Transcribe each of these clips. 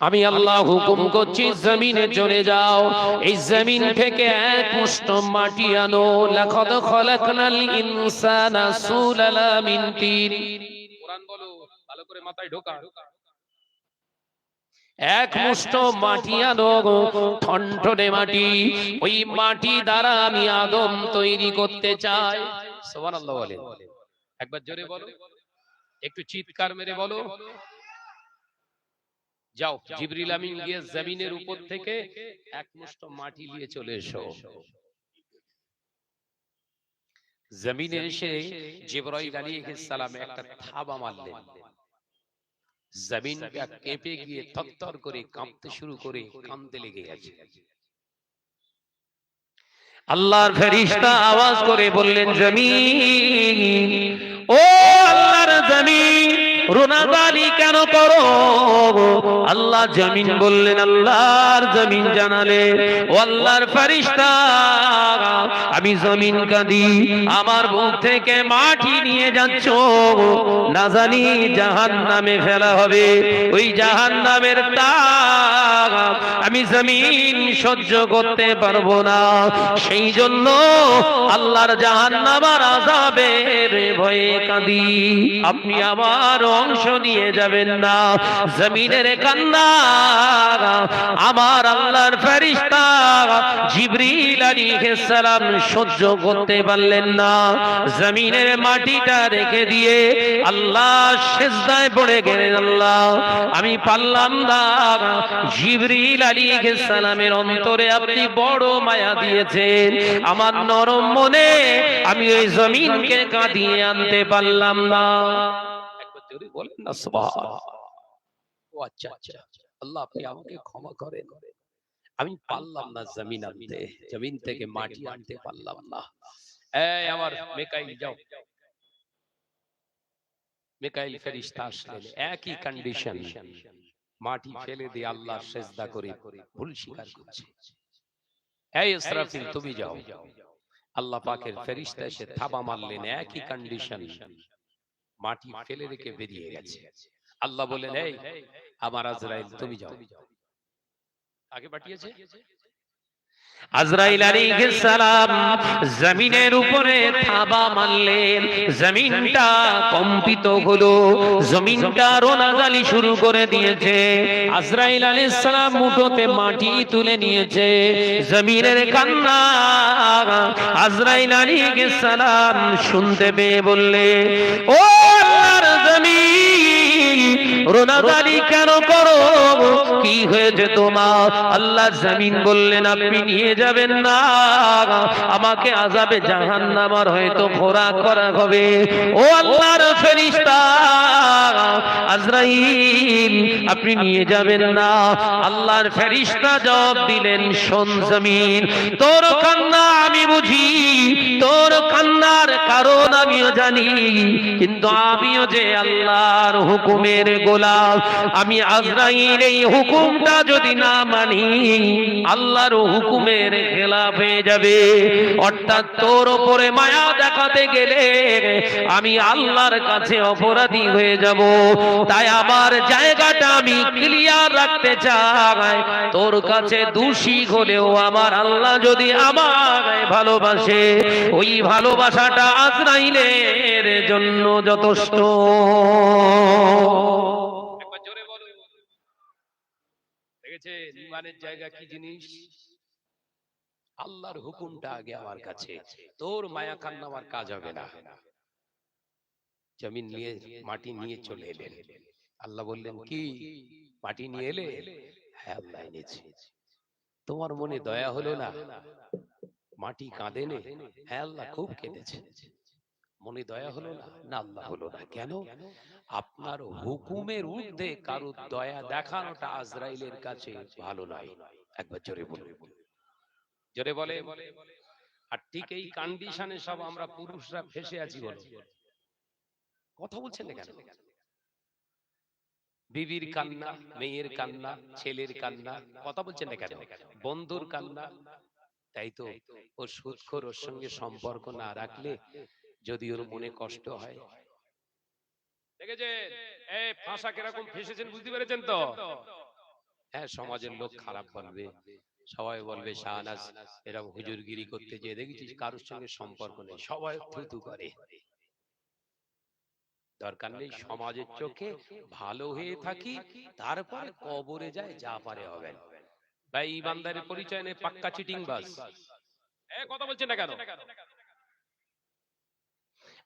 আমি আল্লাহ হুকুম করছি জমিনে চলে যাও, এই জমিন থেকে এক মুষ্ঠ মাটি আনো। লাকাদ খলাকনাল ইনসানা সুলালা মিন তিন। কোরআন বলো, ভালো করে মাথায় ঢোকা। এক মুষ্ঠ মাটি আনো, ঠনঠনে মাটি। ওই মাটি দ্বারা আমি আদম তৈরি করতে চাই। সুবহানাল্লাহ বলেন, একবার জোরে বলো, একটু চিৎকার মেরে বলো। যাও, জিবরিল আমিন গিয়ে জমিনের উপর থেকে এক মুষ্ঠ মাটি নিয়ে চলে এসো। জমিনে এসে জিবরাইল আলাইহিস সালাম একটা থাবা মারলেন। জমিনটা কেঁপে গিয়ে থরথর করে কাঁপতে শুরু করে কাঁদতে লেগে গেছে। আল্লাহর ফেরেশতা আওয়াজ করে বললেন, জমিন, ও আল্লাহর জমিন, রুনাদালি কেন করো? আল্লাহ জমিন বললেন, আল্লাহর জমিন জানালেন, ও আল্লাহর ফেরেশতা, আমি জমিন কাঁদি, আমার বুক থেকে মাটি নিয়ে যাচ্ছ, না জানি জাহান্নামে ফেলা হবে। ওই জাহান্নামের তাপ আমি জমিন সহ্য করতে পারবো না। সেই জন্য আল্লাহর জাহান্নামের আযাবের ভয়ে কাঁদি। আপনি আমার অংশ নিয়ে যাবেন না। জমিনের কান্না আমার আল্লাহর ফেরেশতা জিবরিল আলাইহিস সালাম সহ্য করতে পারলেন না। জমিনের মাটিটা রেখে দিয়ে আল্লাহ সিজদায় পড়ে গেলেন। আল্লাহ, আমি পারলাম না। জিবরিল আলাইহিস সালামের অন্তরে আপনি বড় মায়া দিয়েছেন, আমার নরম মনে আমি ওই জমিনকে কাঁদিয়ে আনতে পারলাম না। একবার জোরে বলেন না সুবহানাল্লাহ। ও আচ্ছা আচ্ছা, আল্লাহ আপনি আমাকে ক্ষমা করেন, আমি পারলাম না জমিন আনতে, জমিন থেকে মাটি আনতে পারলাম না। এই আমার মিকাইল, যাও। মিকাইল ফেরেশতা আসলেন, একই কন্ডিশন, মাটি ফেলে দিয়ে আল্লাহ সিজদা করে ভুল স্বীকার করছে। এই ইসরাফিল, তুমি যাও। আল্লাহ পাকের ফেরেশতা এসে থাবা মারলেন, একই কন্ডিশন, মাটি ফেলে রেখে বেরিয়ে গেছে। আল্লাহ বলেন, এই আমার আজরাইল, তুমি যাও। আগে পাঠিয়েছে আজরাইল আলাইহিস সালাম জমিনের উপরে থাবা মারলেন, জমিনটা কম্পিত হলো, জমিনটা রোনাগালি শুরু করে দিয়েছে। আজরাইল আলাইহিস সালাম মুঠোতে মাটি তুলে নিয়েছে। জমিনের কান্না আজরাইল আলাইহিস সালাম শুনতে পেয়ে বললে, ও আল্লাহর জমিন, রোনাগালি কেন করো? কি হয়েছে তোমার? আল্লাহ জমিন বললেন, আপনি নিয়ে যাবেন না, আমাকে আযাবে জাহান্নামের হয়তো খোরাক করা হবে। ও আল্লাহর ফেরেশতা আজরাইল, আপনি নিয়ে যাবেন না। আল্লাহর ফেরেশতা জবাব দিলেন, শোন জমিন, তোর কান্না আমি বুঝি, তোর কান্নার কারণ আমিও জানি, কিন্তু আমিও যে আল্লাহর হুকুমের গোলাম। আমি আজরাইল এই হুকুমটা যদি না মানি, আল্লাহর হুকুমের খেলাফ হয়ে যাবে। অর্থাৎ তোর উপরে মায়া দেখাতে গেলে আমি আল্লাহর কাছে অপরাধী হয়ে যাব। তাই আমার জায়গাটা আমি ক্লিয়ার রাখতে চাই, তোর কাছে দোষী হলেও আমার আল্লাহ যদি আমাকে ভালোবাসে, ওই ভালোবাসাটা আজরাইলের জন্য যথেষ্ট। একবার জোরে বলো। দেখেছে ঈমানের জায়গা কি জিনিস? আল্লাহর হুকুমটা আগে আমার কাছে, তোর মায়া কান্না আমার কাজ হবে না। জমিন নিয়ে মাটি নিয়ে চলে এলেন। আল্লাহ বললেন, কি মাটি নিয়ে এলে? হ্যাঁ আল্লাহ এনেছি। তোমার মনে দয়া হলো না? মাটি কাঁদেনে? হ্যাঁ আল্লাহ খুব কেঁদেছে। মনে দয়া হলো না? না আল্লাহ হলো না। কেন? আপনার হুকুমের ঊর্ধ্বে কারো দয়া দেখানোটা আজরাইলের কাছে ভালো নয়। একবার জোরে বলুন, জোরে বলে। আর ঠিক এই কন্ডিশনে সব আমরা পুরুষরা ফেসে আছি। বলো, কথা বলছেন না কেন? বিবির কান্না, মেয়ের কান্না, ছেলের কান্না, কথা বলছেন না কেন? বন্ধুর কান্না। তাই তো ও সুদখোর, ওর সঙ্গে সম্পর্ক না রাখলে যদি ওর মনে কষ্ট হয়, দেখেছেন এই ফাঁসা কিরকম ফেসেছেন বুঝতে পেরেছেন তো? হ্যাঁ, সমাজের লোক খারাপ বলবে, সবাই বলবে শাহনাজ এরকম হুজুরগিরি করতে যে দেখেছিস কারোর সঙ্গে সম্পর্ক নেই, সবাই থুতু করে। দরকার নেই, সমাজের চোখে ভালো হয়ে থাকি, তারপরে কবরে যায় যা পারে হবেন। ভাই ইমানদারের পরিচয় নেই, পাক্কা চিটিংবাজ। কথা বলছেন না কেন?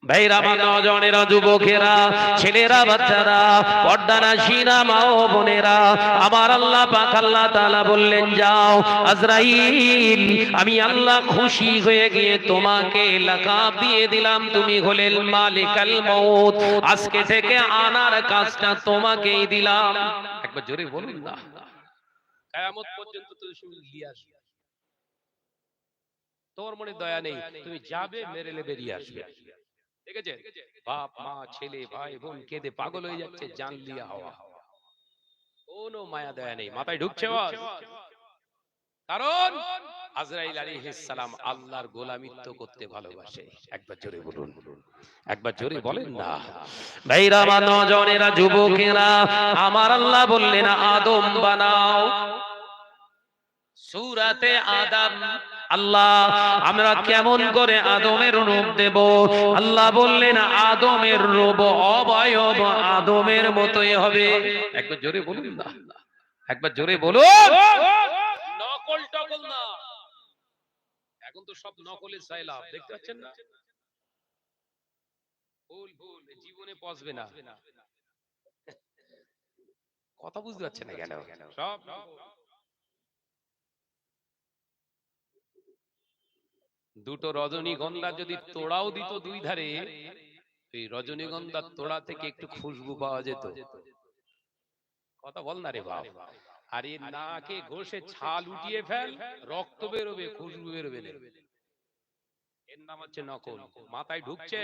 ভাইরা, আমার নওজওয়ানেরা, যুবকেরা, ছেলেরা, বাচ্চারা, পর্দানাশীরা, মা ও বোনেরা, আমার আল্লাহ পাক আল্লাহ তাআলা বললেন, যাও আজরাইল, আমি আল্লাহ খুশি হয়ে গিয়ে তোমাকে লাকাব দিয়ে দিলাম, তুমি হলেন মালিকাল মউত। আজকে থেকে আনার কাজটা তোমাকেই দিলাম। একবার জোরে বলুন না। কিয়ামত পর্যন্ত তুই শুধু লিয়ে আসবে, তোর মনে দয়া নেই, তুমি যাবে মেরেলে বেরিয়ে আসবে। দেখেছেন বাপ মা ছেলে ভাই বোন কেঁদে পাগল হয়ে যাচ্ছে, জান লিয়া হওয়া, কোনো মায়া দয়া নেই, মাথায় ঢুকছে? কারণ আজরাইল আলাইহিস সালাম আল্লাহর গোলামিত্ব করতে ভালোবাসে। একবার জোরে বলুন, একবার জোরে বলেন না। ভাইরা, আমার নওজওয়ানেরা, যুবকেরা, আমার আল্লাহ বললেন আদম বানাও। সূরাতে আদম, আল্লাহ আমরা কেমন করে আদমের রূপ দেব? আল্লাহ বললেন আদমের রূপ অবয়ব আদমের মতোই হবে। একবার জোরে বলুন না, একবার জোরে বলুন। নকল টকল না, এখন তো সব নকলের সাইলাব, দেখতে পাচ্ছেন না? ভুল ভুল, জীবনে পচবে না। কথা বুঝতে পারছেন না কেন? সব দুটো রজনীগন্ধা যদি তোড়াও দিত দুই ধারে, এই রজনীগন্ধার তোড়া থেকে একটু খুশবু পাওয়া যেত। কথা বল না রে বাপ। আর এর নাকে ঘষে ছাল উঠিয়ে ফেল, রক্ত বেরোবে, খুশবু বেরোবে না। এর নাম হচ্ছে নকল। মাথায় ঢুকছে?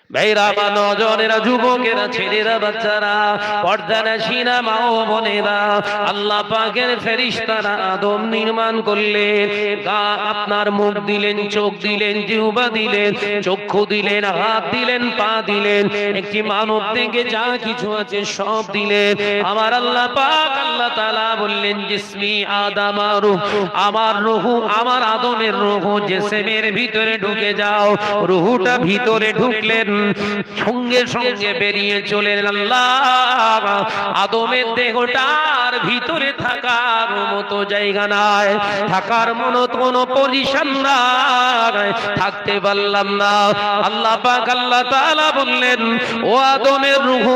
ভাইরা, আমার নওজওয়ানেরা, যুবকেরা, ছেলেরা, বাচ্চারা, পর্দানাশীরা, মা ও বোনেরা, আল্লাহ পাকের ফেরেশতারা আদম নির্মাণ করলেন। আপনার মুখ দিলেন, চোখ দিলেন, জিহ্বা দিলেন, চক্ষু দিলেন, হাত দিলেন, পা দিলেন, একটি মানব থেকে যা কিছু আছে সব দিলেন। আমার আল্লাহ পাক আল্লাহ তাআলা বললেন, জিসমি আদম রূহ, আমার রূহ, আমার আদমের রূহ জিসমের ভিতরে ঢুকে যাও। রূহটা ভিতরে ঢুকলেন, সঙ্গে সঙ্গে বেরিয়ে চলে আল্লাহ আদমের দেহটার ভিতরে থাকার মতো জায়গা নাই, থাকার মতো কোনো পজিশন নাই, থাকতে পারলাম না। আল্লাহ পাক আল্লাহ তাআলা বললেন, ও আদমের রূহ,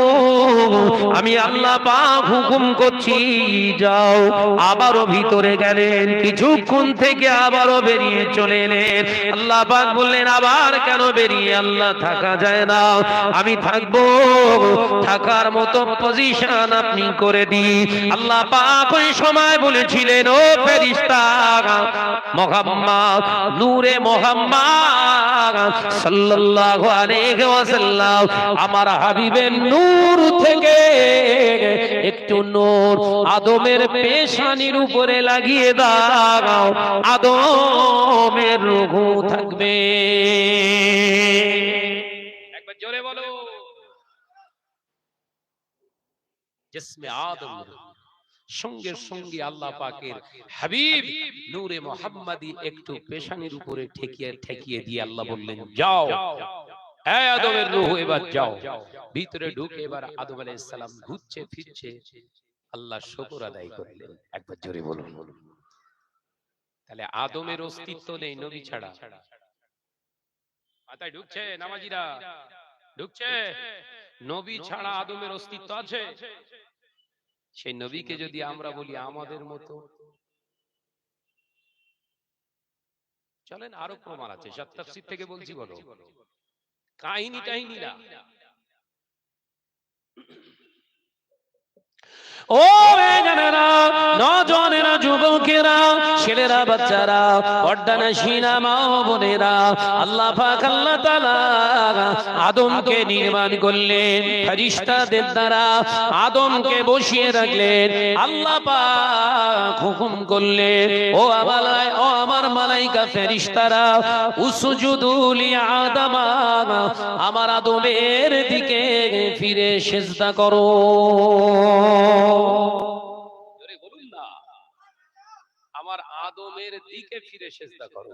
আমি আল্লাহ পাক হুকুম করছি, যাও। আবারও ভিতরে গেলেন, কিছুক্ষণ থেকে আবারও বেরিয়ে চলে এলেন। আল্লাহ পাক বললেন, আবার কেন বেরিয়ে? আল্লাহ থাকা যায় না, আমি থাকবো, থাকার মতো পজিশন আপনি করে দিন। আল্লাহ পাক ওই সময় বলেছিলেন, ও ফেরেশতা মুহাম্মদ, নূরে মুহাম্মদ সাল্লাল্লাহু আলাইহি ওয়াসাল্লাম, আমার হাবিবের নূর থেকে একটু নূর আদমের পেশানির উপরে লাগিয়ে দাও, আদমের রূহ থাকবে। একবার জোরে বলো। জিসমে আদম, সঙ্গে সঙ্গে আল্লাহ পাকের হাবিব নূরে মুহাম্মাদি একটু পেশানির উপরে ঠেকিয়ে ঠেকিয়ে দিয়ে আল্লাহ বললেন, যাও, হ্যাঁ আদমের রূহ এবার যাও। ভিতরে ঢুকে এবার আদম আলাইহিস সালাম ঘুরছে ফিরছে, আল্লাহ শুকর আদায় করলেন। একবার জোরে বলুন। তাহলে আদমের অস্তিত্ব নেই নবী ছাড়া। মাথায় ঢুকছে? নামাজিরা ঢুকছে? নবী ছাড়া আদমের অস্তিত্ব আছে? সেই নবীকে যদি আমরা বলি আমাদের মতো, চলেন আরো প্রমাণ আছে, তাফসীর থেকে বলছি, বলো। কাহিনী টাহিনী না। ও জানেরা, নওজওয়ানেরা, যুবকেরা, যুবকেরা, ছেলেরা, বাচ্চারা, পর্দানশীনা মা ও বোনেরা, আল্লাহ পাক আল্লাহ তাআলা আদমকে নির্মাণ করলেন ফেরেশতাদের দ্বারা। আদমকে বসিয়ে রাখলেন, আল্লাহ পাক হুকুম করলেন, ও আমার মালাইকা ফেরেশতারা, উসজুদু লি আদম, আমার আদমের দিকে ফিরে সিজদা করো। জোরে বলুন না, আমার আদমের দিকে ফিরে সিজদা করো।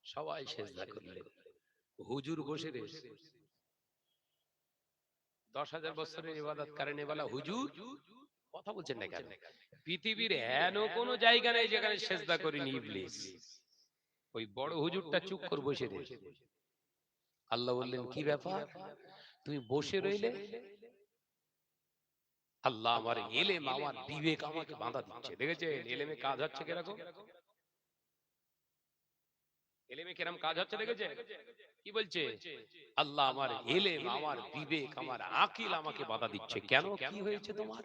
সবাই সিজদা করলেন। হুজুর বসে রয়েছে, 10,000 বছরের ইবাদত করেন বলা হুজুর কথা বলছেন না কেন? পৃথিবীর এন কোন জায়গা নেই যেখানে সিজদা করেনি ইবলিস। ওই বড় হুজুরটা চুপ করে বসে রয়েছে। আল্লাহ বললেন, কি ব্যাপার তুমি বসে রইলে? আল্লাহ, আমার ইলম, আমার বিবেক আমাকে বাধা দিচ্ছে। দেখেছেন ইলমে কাজ হচ্ছে কিরকম? ইলমে কিরকম কাজ হচ্ছে দেখেছেন? কি বলছে আল্লাহ, আমার ইলম, আমার বিবেক, আমার আকল আমাকে বাধা দিচ্ছে। কেন, কি হয়েছে তোমার?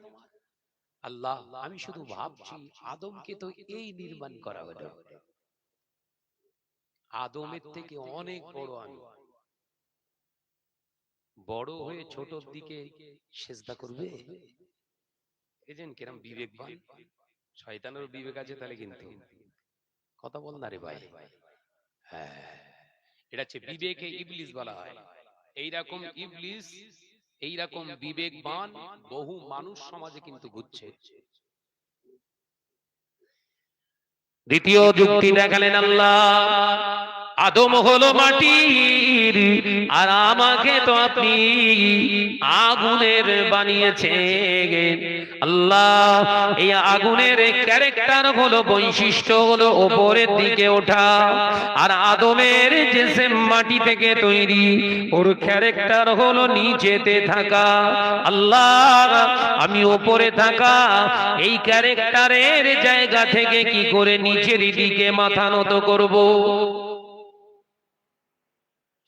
আল্লাহ, আমি শুধু ভাবছি আদমকে তো এই নির্মাণ করা হলো, আদমের থেকে অনেক বড় আমি, বড় হয়ে ছোটর দিকে সিজদা করবে? দেখেছেন কিরম বিবেকবান? শয়তানের বিবেক আছে তাহলে, কিন্তু কথা বল না রে ভাই। হ্যাঁ, এটা হচ্ছে বিবেকে ইবলিস বলা হয়। এইরকম ইবলিস, এইরকম বিবেকবান বহু মানুষ সমাজে কিন্তু ঘুরছে। দ্বিতীয় যুক্তি দেখালেন আল্লাহ, আদম হলো মাটির, আর আমাকে তো আপনি আগুনের বানিয়েছেন। আল্লাহ, এই আগুনের ক্যারেক্টার হলো, বৈশিষ্ট্য হলো উপরের দিকে ওঠা, আর আদমের জিসম মাটি থেকে তৈরি, ওর ক্যারেক্টার হলো নিচেতে থাকা। আল্লাহ, আমি উপরে থাকা, এই ক্যারেক্টারের জায়গা থেকে কি করে নিচের দিকে মাথা নত করব?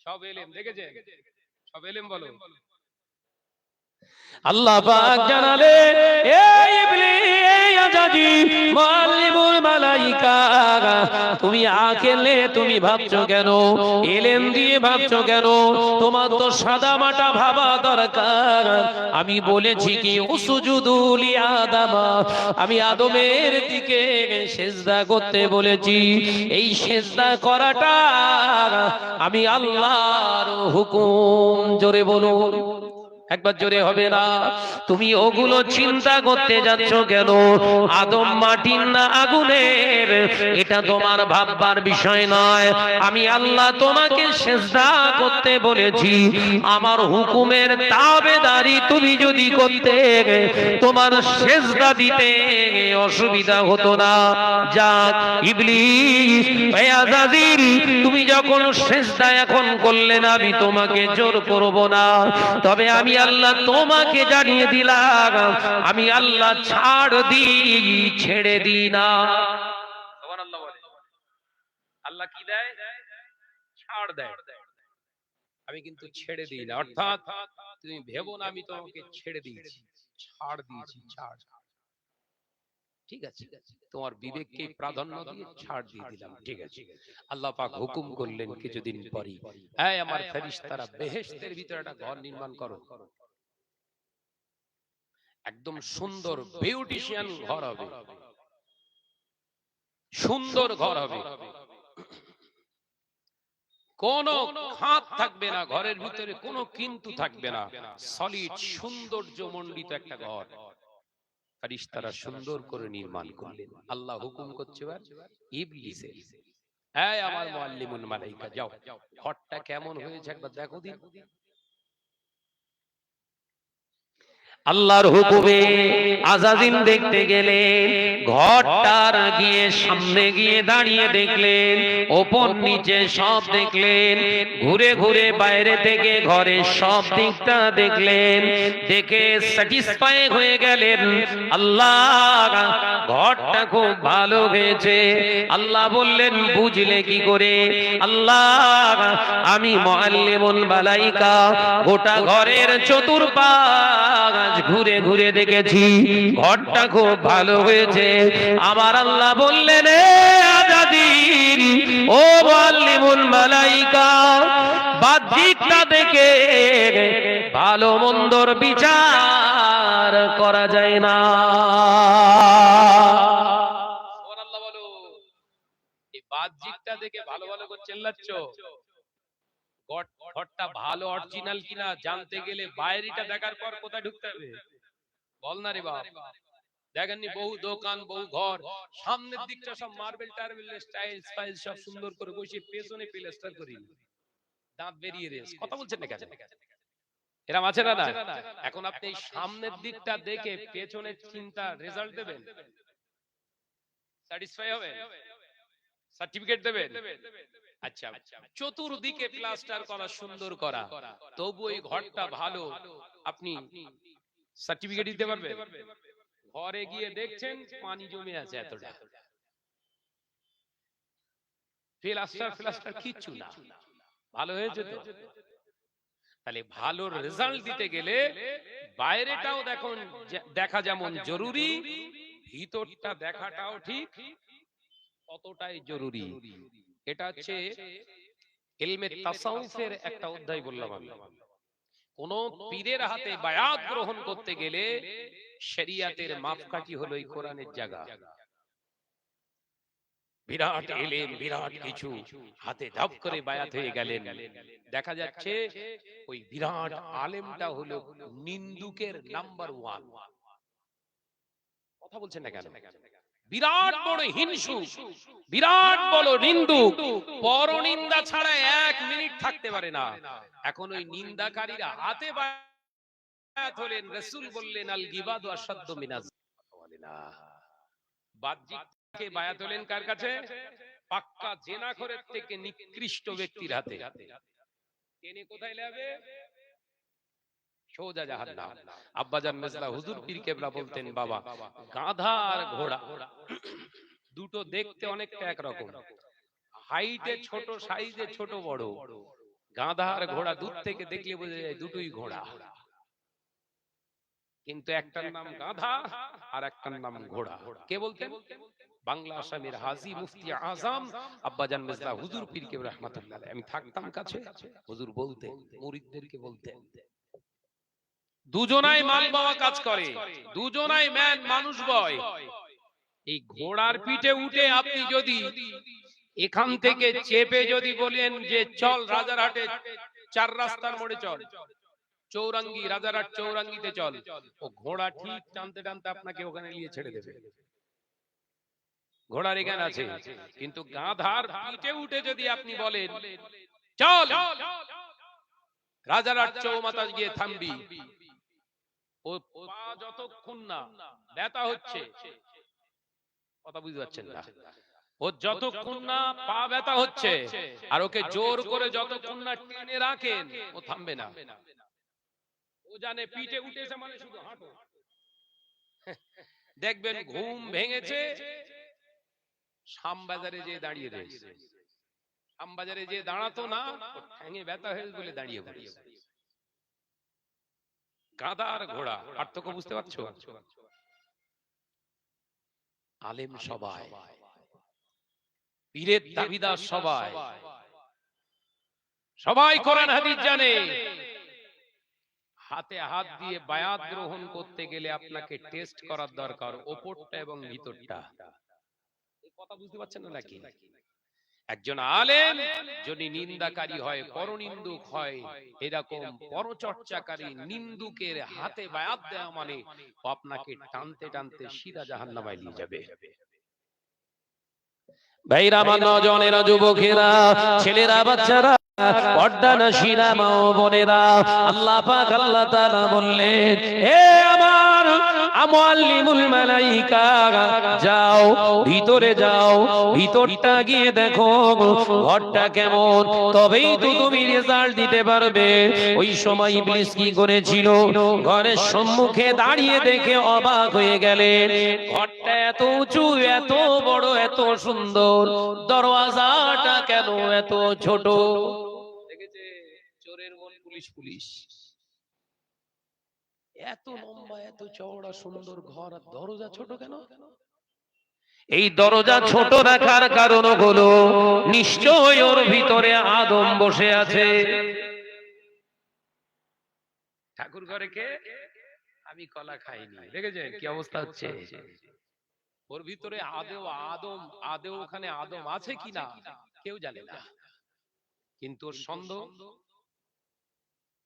সব এলেম দেখেছেন, সব এলেম বলো। আল্লাহ পাক জানালেন, এই ইবলিস, এই আজাজি, মুআল্লিমুল মালাইকা, তুমি আকেলে তুমি ভাবছো কেন? ইলম দিয়ে ভাবছো কেন? তোমার তো সাদা মাটা ভাবা দরকার। আমি বলেছি কি, উসজুদু লি আদম, আমি আদমের দিকে সিজদা করতে বলেছি। এই সিজদা করাটা আমি আল্লাহর হুকুম। জোরে বলুন, একবার জোরে হবে না? তুমি ওগুলো চিন্তা করতে যাচ্ছ কেন? আদম মাটির না আগুনের, এটা তোমার ভাববার বিষয় নয়। আমি আল্লাহ তোমাকে সিজদা করতে বলেছি, আমার হুকুমের তাবেদারি তুমি যদি করতে, তোমার সিজদা দিতে অসুবিধা হতো না। যাক ইবলিস, এ আজাজিল, তুমি যখন সিজদা এখন করলে না, আমি তোমাকে জোর করব না। তবে আমি আল্লাহ তোমাকে জানিয়ে দিলাম, আমি আল্লাহ ছাড় দিই, ছেড়ে দিই না। সুবহানাল্লাহ বলে। আল্লাহ কি দেয়? ছাড় দেয়। আমি কিন্তু ছেড়ে দিই না। অর্থাৎ তুমি ভেবো না আমি তোমাকে ছেড়ে দিয়েছি, ছাড় দিয়েছি। ছাড়, ঠিক আছে, তোমার বিবেককে প্রাধান্য দিয়ে ছাড় দিয়ে দিলাম। ঠিক আছে। আল্লাহ পাক হুকুম করলেন কিছুদিন পরেই, এই আমার ফেরেশতারা, বেহেশতের ভিতরে একটা ঘর নির্মাণ করো। একদম সুন্দর বিউটিশিয়ান ঘর হবে, সুন্দর ঘর হবে, কোন খাত থাকবে না, ঘরের ভিতরে কোনো কিন্তু থাকবে না, সলিড সৌন্দর্য মণ্ডিত একটা ঘর ফেরেশতারা সুন্দর করে নির্মাণ করলেন। আল্লাহ হুকুম করছে এবার ইবলিসের, এই আমার মুআল্লিমুল মালাইকা, যাও ঘরটা কেমন হয়েছে একবার দেখো দিন। আল্লাহর হুকুমে আজাজিল দেখতে গেলেন, ঘরটার গিয়ে সামনে গিয়ে দাঁড়িয়ে দেখলেন, ওপর নিচে সব দেখলেন, ঘুরে ঘুরে বাইরে থেকে ঘরের সব দিকটা দেখলেন, দেখে স্যাটিসফাই হয়ে গেলেন। আল্লাহ, ঘরটা খুব ভালো হয়েছে। আল্লাহ বললেন, বুঝলে কি করে? আল্লাহ, আমি মুআল্লিমুল মালাইকা গোটা ঘরের চতুর্পাশ আজ ঘুরে ঘুরে দেখেছি ঘরটা খুব ভালো হয়েছে। আমার আল্লাহ বললেন, এ আজাদিন, ও মুআল্লিমুল মালাইকা, বাহ্যিকটা দেখে ভালো মন্দর বিচার করা যায় না। সুবহানাল্লাহ বলো। এই বাহ্যিকটা দেখে ভালো ভালো করে চেল্লাচ্ছ, ঘরটা ভালো অরিজিনাল কিনা জানতে গেলে বাইরেটা দেখার পর কোথায় ঢুকতে হবে? বল না রে বাপ। দেখেননি বহু দোকান, বহু ঘর, সামনের দিকটা সব মার্বেল টার্বেল স্টাইল স্টাইল সব সুন্দর করে বসে, পেছনে প্লাস্টার করি, দাঁত বেরিয়ে রেস। কথা বলছেন না কেন? এরকম আছে না? না। এখন আপনি এই সামনের দিকটা দেখে পেছনের চিন্তা রেজাল্ট দেবেন, স্যাটিসফাই হবে, সার্টিফিকেট দেবেন। আচ্ছা, চতুর্দিকে প্লাস্টার করা, সুন্দর করা, তবু এই ঘরটা ভালো, আপনি সার্টিফিকেট দিতে পারবেন? ঘরে গিয়ে দেখছেন পানি জমে আছে এতটা, প্লাস্টার কিচ্ছু না, ভালো হয়েছে তো? তাহলে ভালো রেজাল্ট দিতে গেলে বাইরেটাও দেখুন, দেখা যেমন জরুরি, ভিতরটা দেখাটাও ঠিক ততটাই জরুরি। এটা হচ্ছে ইলমে তাসাউফের একটা অধ্যায় বললাম আমি। কোন পীরের হাতে বায়াত গ্রহণ করতে গেলে শরিয়াতের মাপকাঠি হলো এই কোরআনের জায়গা। বিরাট ইলম, বিরাট কিছু হাতে ধাপ করে বায়াত হয়ে গেলেন, দেখা যাচ্ছে ওই বিরাট আলেমটা হলো নিন্দুকের নাম্বার 1। কথা বলছেন না কেন? বিরাট বড় হিংসু, বিরাট বড় নিন্দুক, পরনিন্দা ছাড়া 1 মিনিট থাকতে পারে না। এখন ওই নিন্দাকারীরা হাতে বায়াত হলেন, রাসূল বললেন আল গিবাদু আশাদ্দু মিনাজ ওয়ালিনা। বাহ্যিককে বায়াত হলেন কার কাছে? পাক্কা জেনাখোরের থেকে নিকৃষ্ট ব্যক্তির হাতে। কেনে কোথায় যাবে? সোজা জাহান্নাম। আব্বাজান মেজলা হুজুর পীর কেবলা বলতেন, বাবা গাধা আর ঘোড়া দুটো দেখতে অনেকটা একরকম, হাইটে ছোট, সাইজে ছোট বড়। গাধা আর ঘোড়া দূর থেকে দেখলে বোঝা যায় দুটোই ঘোড়া, কিন্তু একটার নাম গাধা আর একটার নাম ঘোড়া। কে বলতেন? বাংলা আসামের হাজী মুফতি আজম আব্বাজান মেজলা হুজুর পীর কেবলা রাহমাতুল্লাহ আলাইহি। আমি থাকতাম কাছে, হুজুর বলতেন, মুরিদদেরকে বলতেন, দুজনাই মাল বাবা কাজ করে, দুজনাই ম্যান, মানুষ বয়। এই ঘোড়ার পিঠে উঠে আপনি যদি এখান থেকে চেপে যদি বলেন যে চল রাজারহাটে 4 রাস্তার মোড়ে চল, চৌরাঙ্গি, রাজারহাট চৌরাঙ্গিতে চল, ও ঘোড়া ঠিক টানতে টানতে আপনাকে ওখানে নিয়ে ছেড়ে দেবে। ঘোড়ার এখানে আছে, কিন্তু গাধার পিঠে উঠে যদি আপনি বলেন চল রাজারহাট চৌমাথা গিয়ে থামবি, ও পা যতক্ষণ না ব্যথা হচ্ছে, কথা বুঝতে পারছেন না, ও যতক্ষণ না পা ব্যথা হচ্ছে আর ওকে জোর করে যতক্ষণ না টেনে রাখেন, ও থামবে না। ও জানে পিঠে উঠেছে মানে শুধু হাঁটো। দেখবেন ঘুম ভেঙেছে, শ্যামবাজারে যে দাঁড়িয়ে রয়েছে, শ্যামবাজারে যে দাঁড়াতো না, ঠ্যাঙে ব্যথা হয়েছে বলে দাঁড়িয়ে পড়েছে। গাধা আর ঘোড়া পার্থক্য বুঝতে পারছো? আলেম সবাই, পীরের দাবিদার সবাই, সবাই কোরআন হাদিস জানে। হাতে হাত দিয়ে বায়াত গ্রহণ করতে গেলে আপনাকে টেস্ট করার দরকার, ওপরটা এবং ভিতরটা। এই কথা বুঝতে পারছেন না নাকি? একজন আলেম যদি নিন্দাকারী হয়, পরনিন্দুক হয়, এরকম পরচর্চাকারী নিন্দুকের হাতে বায়াত দেওয়া মানে আপনাকে টানতে টানতে সিধা জাহান্নামে নিয়ে যাবে। ভাইরা, আমার নজনেরা, যুবকেরা, ছেলেরা, বাচ্চারা, পর্দানশীরা, মা ও বোনেরা, আল্লাহ পাক আল্লাহ তাআলা বললেন, হে আমার মুআল্লিমুল মালাইকা, যাও ভিতরে যাও, ভিতরটা গিয়ে দেখো ঘরটা কেমন, তবেই তো তুমি রেজাল্ট দিতে পারবে। ওই সময় ইবলিস কি করেছিল? ঘরের সম্মুখে দাঁড়িয়ে দেখে অবাক হয়ে গেলেন, ঘরটা এত উঁচু, এত বড়, এত সুন্দর, দরওয়াজাটা কেন এত ছোট? দেখেছে চোরের মন পুলিশ পুলিশ। এত লম্বা এত চওড়া সুন্দর ঘর আর দরজা ছোট কেন? এই দরজা ছোট রাখার কারণ হলো নিশ্চয় ওর ভিতরে আদম বসে আছে। ঠাকুর ঘরে কে? আমি কলা খাইনি, দেখেছেন কি অবস্থা হচ্ছে? ওর ভিতরে আদৌ আদম আদৌ ওখানে আদম আছে কিনা কেউ জানে না, কিন্তু ওর সন্দেহ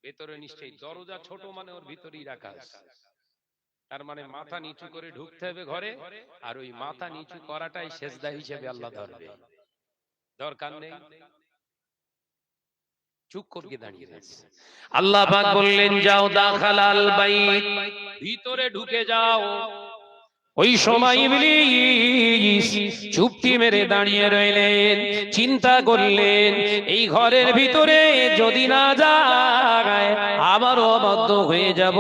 ভেতরে নিশ্চয়ই। দরজা ছোট মানে ওর ভিতরেই রাখা আছে। তার মানে মাথা নিচু করে ঢুকতে হবে ঘরে, আর ওই মাথা নিচু করাটাই সেজদা হিসেবে আল্লাহ ধরবে। দরকার নেই চুপ করে দাঁড়িয়ে রয়েছে। আল্লাহ পাক বললেন যাও দাখালাল বাইত, ভিতরে ঢুকে যাও। ওই সময় ইবলিস চুপটি মেরে দাঁড়িয়ে রইলেন, চিন্তা করলেন এই ঘরের ভিতরে যদি না যায় আবারও অবাধ্য হয়ে যাব।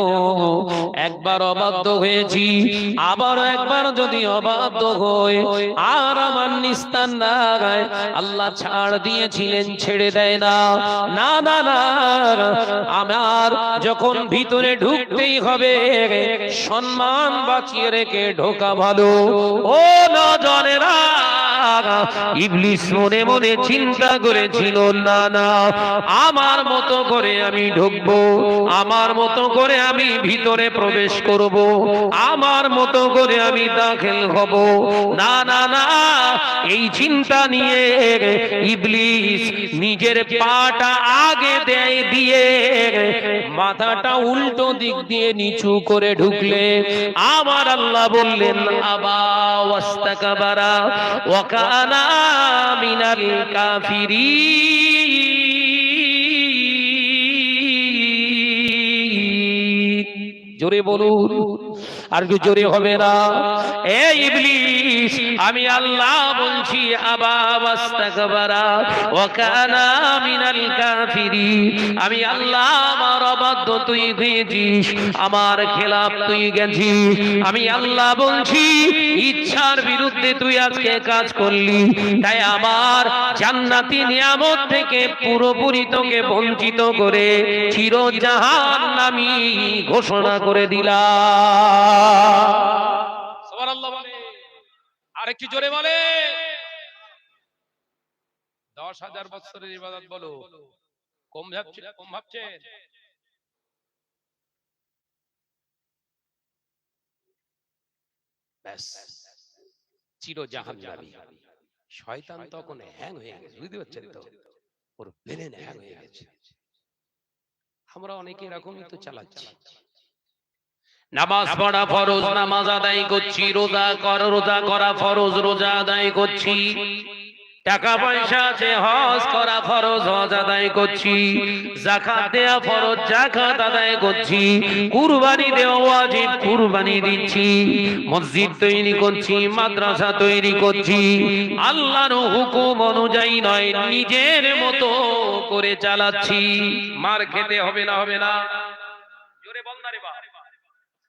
একবার অবাধ্য হয়েছি, আবারও একবার যদি অবাধ্য হই আর আমার নিস্তার না গায়, আল্লাহ ছাড় দিয়েছিলেন ছেড়ে দেয় না। না না না, আমার যখন ভিতরে ঢুকতেই হবে সম্মান বাঁচিয়ে রেখে ঢোকা ভালো। ও নজনেরা, ইবলিস মনে মনে চিন্তা করেছিল না না, আমার মতো করে আমি ঢুকবো, আমার মতো করে আমি ভিতরে প্রবেশ করব, আমার মতো করে আমি দাখিল হব। না না না, এই চিন্তা নিয়ে ইবলিস নিজের পাটা আগে দিয়ে মাথাটা উল্টো দিক দিয়ে নিচু করে ঢুকলে আমার আল্লাহ বললেন আবা ওয়াস্তাকবারা ওয়া কানা মিনাল কাফিরিন। জোরে বলুন, আর কি জোরে হবে না? এ ইবলিস, আমি আল্লাহ বলছি আবা ওয়াস্তাকবারা ওয়া কানা মিনাল কাফিরিন। আমি আল্লাহ আমার অবাধ্য তুই হয়েছিস, আমার খেলাফ তুই গেছিস। আমি আল্লাহ বলছি ইচ্ছার বিরুদ্ধে তুই আজকে কাজ করলি, তাই আমার জান্নাতি নিয়ামত থেকে পুরোপুরি তোকে বঞ্চিত করে চির জাহান্নামী ঘোষণা করে দিলাম। সুবহানাল্লাহ বলে, আরেকটু জোরে বলে। 10,000 বছরের ইবাদত বলো, কম ভাবছেন? ব্যাস চির জাহান্নামী। শয়তান তখন হ্যাং হয়ে গেছে, বুঝতে পারছেন তো? ওর ব্রেন হ্যাং হয়ে গেছে। আমরা অনেকে এরকমই তো চালাচ্ছি। নামাজ পড়া ফরজ, নামাজ আদায় করছি, রোজা করা ফরজ, রোজা আদায় করছি, টাকা পয়সা আছে হজ করা ফরজ, হজ আদায় করছি, যাকাত দেয়া ফরজ, যাকাত আদায় করছি, কুরবানি দেওয়া ওয়াজিব, কুরবানি দিচ্ছি, মসজিদ তৈরি করছি, মাদ্রাসা তৈরি করছি, আল্লাহর হুকুম অনুযায়ী নয় নিজের মতো করে চালাচ্ছি। মার খেতে হবে না? হবে না? জোরে বল না রে বাবা।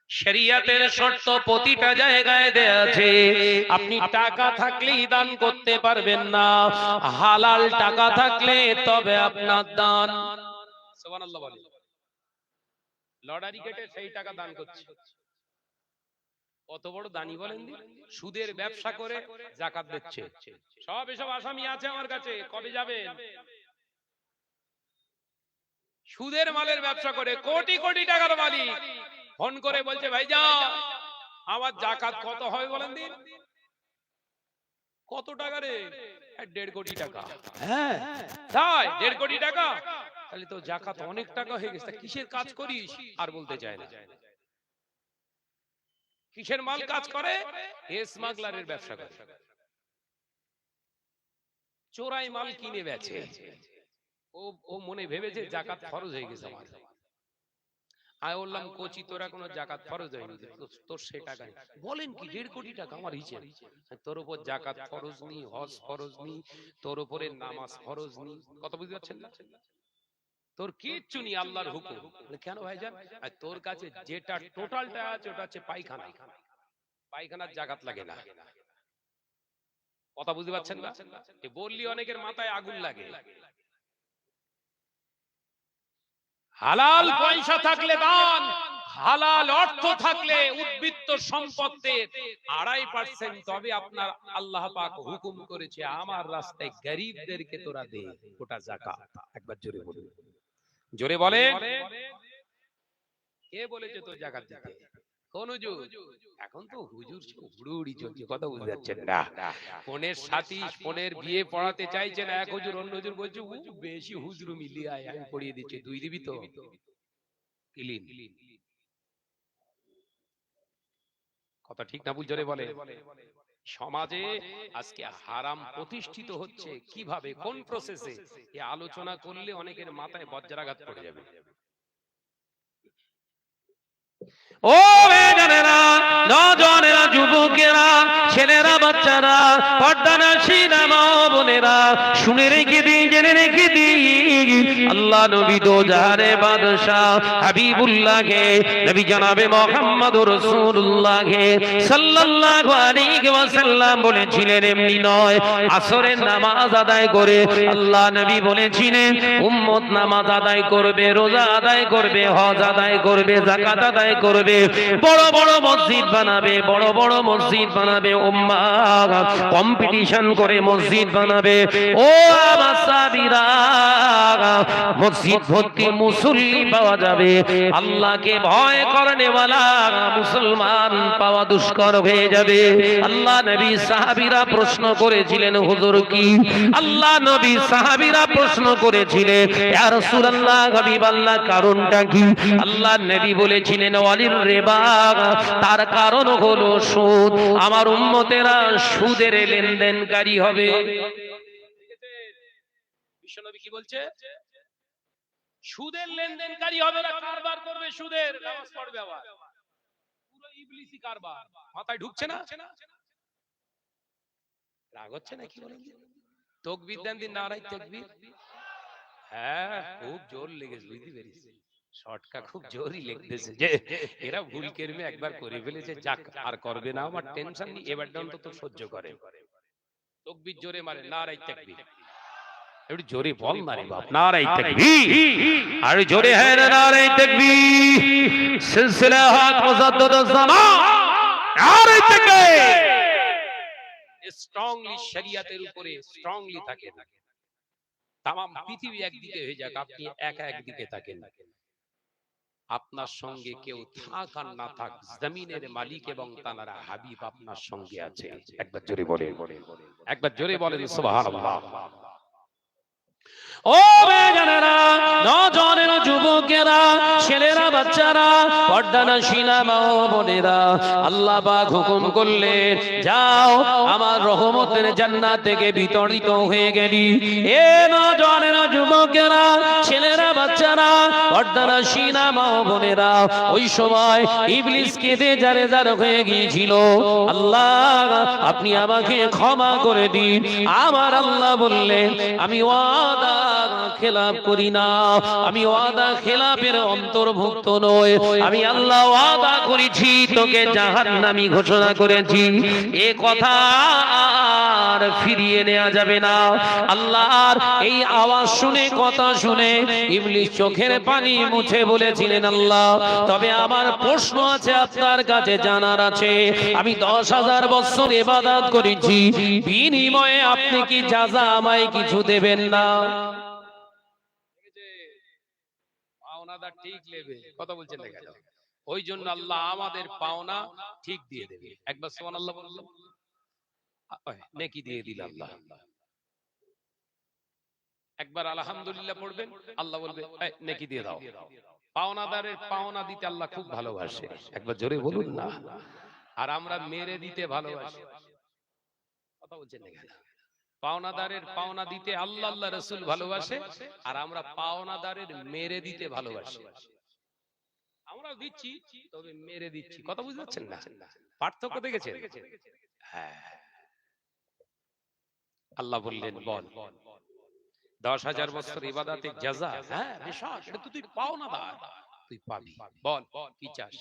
শরিয়তের শর্ত প্রতিটা জায়গায় দেয়া আছে। আপনি টাকা থাকলেই দান করতে পারবেন না, হালাল টাকা থাকলে তবে আপনার দান। সুবহানাল্লাহ বলে। লটারি কেটে সেই টাকা দান করছে। কত বড় দানি বলেন দি? সুদের ব্যবসা করে যাকাত দিচ্ছে। সব এসব আসামি আছে আমার কাছে, কবে যাবেন? সুদের মালের ব্যবসা করে কোটি কোটি টাকার মালিক ফোন করে বলছে ভাইজান আমার যাকাত কত হবে বলেন দিন। কত টাকা রে? 1.5 কোটি টাকা। হ্যাঁ তাই 1.5 কোটি টাকা? তাহলে তো যাকাত অনেক টাকা হয়ে গেছে। কিসের কাজ করিস? আর বলতে চায় না। কিসের মাল কাজ করে? স্মাগলারের ব্যবসা করে, চোরাই মাল কিনে বেচে। ও মনে ভেবেছে যাকাত ফরজ হয়ে গেছে আমার। আমি বললাম কোচি তোরা কোনো যাকাত ফরজ হয়নি, তোর সে টাকা বলেন কি 1.5 কোটি টাকা আমার হিসেব। তোর উপর যাকাত ফরজ নি, হজ ফরজ নি, তোর উপরে নামাজ ফরজ নি, কত বুঝতে পারছেন না? তোর কিচ্ছু নি, আল্লাহর হুকুম। কেন ভাইজান? আর তোর কাছে যেটা টোটালটা আছে ওটা হচ্ছে পায়খানা, পায়খানার যাকাত লাগে না। কথা বুঝতে পারছেন না? বললি অনেকের মাথায় আগুন লাগে। হালাল পয়সা থাকলে দান, হালাল অর্থ থাকলে উদ্বৃত্ত সম্পদের 2.5% তবে আপনার আল্লাহ পাক হুকুম করেছে আমার রাস্তায় গরিবদেরকে তোরা দে, ওটা যাকাত। একবার জোরে বলুন, জোরে বলে। কে বলেছে তো যাকাত দিতে? কোন হুজুর? এখন তো হুজুর হুড়ুড়ি চলছে, কথা বুঝতে যাচ্ছেন না। ফোনের সাথী ফোনের বিয়ে পড়াতে চাইছে না, এক হুজুর অন্য হুজুর বলছে ও বেশি হুজুর মিলিয়ে আয়, আমি পড়িয়ে দিচ্ছি, তুই দিবি তো? ক্লিন কথা ঠিক না ভুল জোরে বলে। সমাজে আজকে হারাম প্রতিষ্ঠিত হচ্ছে কিভাবে, কোন প্রসেসে, এ আলোচনা করলে অনেকের মাথায় বজ্রাঘাত পড়ে যাবে। ও বেজানেরা, নওজওয়ানেরা, যুবকেরা, ছেলেরা, বাচ্চারা, পর্দানশীলা মা বোনেরা, শুনে রেখে দিন, জেনে রেখে দিন, আল্লাহ নবী দো জাহানের বাদশা হাবিবুল্লাহকে, নবী জনাবে মুহাম্মদুর রাসূলুল্লাহকে সাল্লাল্লাহু আলাইহি ওয়াসাল্লাম বলেছিলেন এমনি নয়, আসরের নামাজ আদায় করে আল্লাহ নবী বলেছিলেন উম্মত নামাজ আদায় করবে, রোজা আদায় করবে, হজ আদায় করবে, যাকাত আদায় করবে, বড় বড় মসজিদ বানাবে, বড় বড় মসজিদ বানাবে, উম্মাহ কম্পিটিশন করে মসজিদ বানাবে। ও আমার সাহাবীরা, মসজিদ ভর্তি মুসল্লি পাওয়া যাবে, আল্লাহকে ভয় করনে ওয়ালা মুসলমান পাওয়া দুষ্কর হয়ে যাবে। আল্লাহ নবী সাহাবীরা প্রশ্ন করেছিলেন হুজুর কি? আল্লাহ নবী সাহাবীরা প্রশ্ন করেছিলেন ইয়া রাসূলুল্লাহ, হাবিবাল্লাহ কারণটা কি? আল্লাহ নবী বলেছিলেন ওয়ালির রিবা, তার কারণ হলো সুদ। আমার উম্মতেরা সুদের লেনদেনকারী হবে। বিশ্বনবী কি বলছে? সুদের লেনদেনকারী হবে না, কারবার করবে সুদের, নামাজ পড়বে আবার, পুরো ইবলিসি কারবার। মাথায় ঢুকছে না? রাগ হচ্ছে না কি বলেন? তাকবীর দেন দিন, নারায়ে তাকবীর। হ্যাঁ, খুব জোর লেগেছে, বুঝতে পেরেছি। শর্টকা খুব জোরই লেগতেছে যে এরা ভুল করবে, একবার করে ফেলেছে, যাক আর করবে না, আমার টেনশন নেই, এবারটা অন্তত সহ্য করে। তাকবীর জোরে মারে, নারায়ে তাকবীর। একটু জোরে বল না রে বাপ, নারায়ে তাকবীর। আর জোরে হ্যাঁ নারায়ে তাকবীর। সিলসিলা হক মুজাদ্দিদুজ জামান, নারায়ে তাকবীর। স্ট্রংলি শরিয়তের উপরে স্ট্রংলি থাকেন। তামাম পৃথিবী একদিকে হয়ে যাক, আপনি একা একদিকে থাকেন। আপনার সঙ্গে কেউ থাক আর না থাক, জমিনের মালিক এবং তানারা হাবিব আপনার সঙ্গে আছে। একবার জোরে বলেন, একবার জোরে বলেন সুবহানাল্লাহ। ও বেজানেরা, নওজওয়ানেরা, যুবকেরা, ছেলেরা, বাচ্চারা, পর্দানশীলা মা বোনেরা, আল্লাহ পাক হুকুম করলেন যাও আমার রহমতের জান্নাত থেকে বিতাড়িত হয়ে গেলি। এ নওজওয়ানেরা, যুবকেরা, ছেলেরা, বাচ্চারা, পর্দানশীলা মা বোনেরা, ওই সময় ইবলিস কেঁদে জারে জার হয়ে গিয়েছিল, আল্লাহ আপনি আমাকে ক্ষমা করে দিন। আমার আল্লাহ বললেন আমি ওয়াদা খেলাপ করি না, আমি ওয়াদা খেলাপের অন্তর্ভুক্ত নই, আমি আল্লাহ ওয়াদা করেছি তোকে জাহান্নামী ঘোষণা করেছি, এ কথা আর ফিরিয়ে নেওয়া যাবে না। আল্লাহর এই আওয়াজ শুনে, কথা শুনে ইবলিস চোখের পানি মুছে বলেছিলেন আল্লাহ তবে আমার প্রশ্ন আছে আপনার কাছে, জানার আছে, আমি 10,000 বছর ইবাদত করেছি, বিনিময়ে আপনি কি জাযা আমায় কিছু দেবেন না? পাওনাদার ঠিক নেবে, কথা বলছেন না কেন? ওই জন্য আল্লাহ আমাদের পাওনা ঠিক দিয়ে দেবে। একবার সুবহানাল্লাহ বললাম, নেকি দিয়ে দিল আল্লাহ। একবার আলহামদুলিল্লাহ পড়বেন, আল্লাহ বলবে নেকি দিয়ে দাও। পাওনাদারের পাওনা দিতে আল্লাহ খুব ভালোবাসে, একবার জোরে বলুন না। আর আমরা মেরে দিতে ভালোবাসি, কথা বলছেন না কেন? পাওনাদারের পাওনা দিতে আল্লাহ আল্লাহ রাসূল ভালোবাসে, আর আমরা পাওনাদারের মেরে দিতে ভালোবাসি। আমরা দিচ্ছি তবে মেরে দিচ্ছি, কথা বুঝতে পারছেন না? পার্থক্য দেখেছেন? হ্যাঁ, আল্লাহ বললেন বল 10,000 বছর ইবাদতের জাযা, হ্যাঁ বিশ্বাস, এটা তো তুই পাওনাদার, তুই পাবি। বল কি চাস?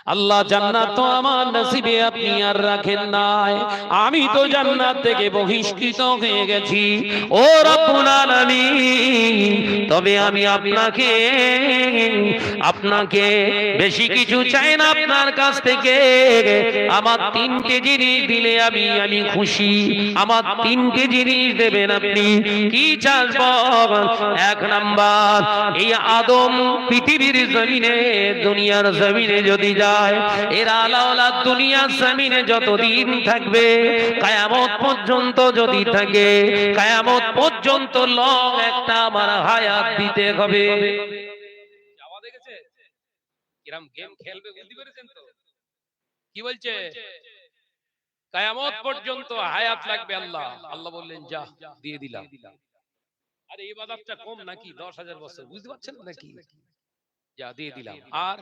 আল্লাহ জান্নাত তো আমার নসিবে আপনি আর রাখেন নাই, আমি তো জান্নাত থেকে বহিষ্কৃত হয়ে গেছি। ও রব্বুল আলামিন, তবে আমি আপনাকে বেশি কিছু চাই না আপনার কাছ থেকে। আমার তিনটে জিনিস দিলে আমি খুশি। আমার তিনটে জিনিস দেবেন আপনি, কি চাইব? এক নাম্বার, এই আদম পৃথিবীর জমিনে, দুনিয়ার জমিনে যদি যায়, এর আলাওলা দুনিয়ার জমিনে যতদিন থাকবে, কিয়ামত পর্যন্ত যদি থাকে, কিয়ামত পর্যন্ত লং একটা আমার হায়াত দিতে হবে। যাওয়া দেখেছে কিরম গেম খেলবে, বুঝতে পেরেছেন তো? কি বলছে? কিয়ামত পর্যন্ত হায়াত লাগবে। আল্লাহ আল্লাহ বললেন যা দিয়ে দিলাম। আরে ইবাদতটা কম নাকি? 10,000 বছর, বুঝতে পারছেন নাকি? যা দিয়ে দিলাম। আর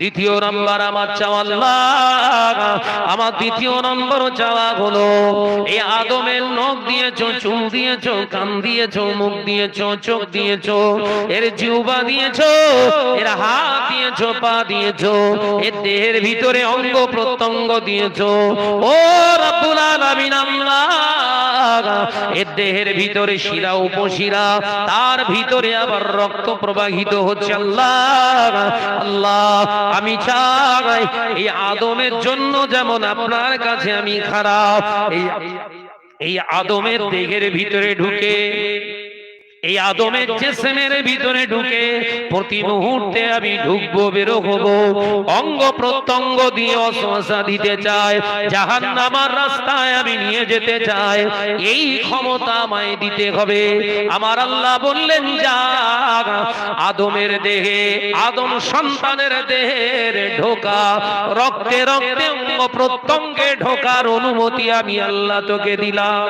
দ্বিতীয় নাম্বার আমার চাওয়া, আল্লাহ আমার দ্বিতীয় নম্বর চাওয়া হলো, এই আদমের নখ দিয়েছো, চুল দিয়েছো, কান দিয়েছো, মুখ দিয়েছো, চোখ দিয়েছো, এর জিহ্বা দিয়েছো, এর হাত দিয়েছো, পা দিয়েছো, এর দেহের ভিতরে অঙ্গ প্রত্যঙ্গ দিয়েছো। ও রব্বুল আলামিন, আল্লাহ এর দেহের ভিতরে শিরা উপশিরা, তার ভিতরে আবার রক্ত প্রবাহিত হচ্ছে। আল্লাহ আমি চাই এই আদমের জন্য যেমন আপনার কাছে আমি খারাপ, এই আদমের দেহের ভিতরে ঢুকে, এই আদমের জিসমের ভিতরে ঢুকে প্রতি মুহূর্তে আমি ঢুকবো, বের হব, অঙ্গ প্রত্যঙ্গ দিয়ে অশ্বাসা দিতে চাই, জাহান্নামের রাস্তায় আমি নিয়ে যেতে চাই। এই ক্ষমতা আমায় দিতে হবে। আমার আল্লাহ বললেন যা, আদমের দেহে, আদম সন্তানের দেহের ঢোকা, রক্তে রক্তে অঙ্গ প্রত্যঙ্গে ঢোকার অনুমতি আমি আল্লাহ তোকে দিলাম।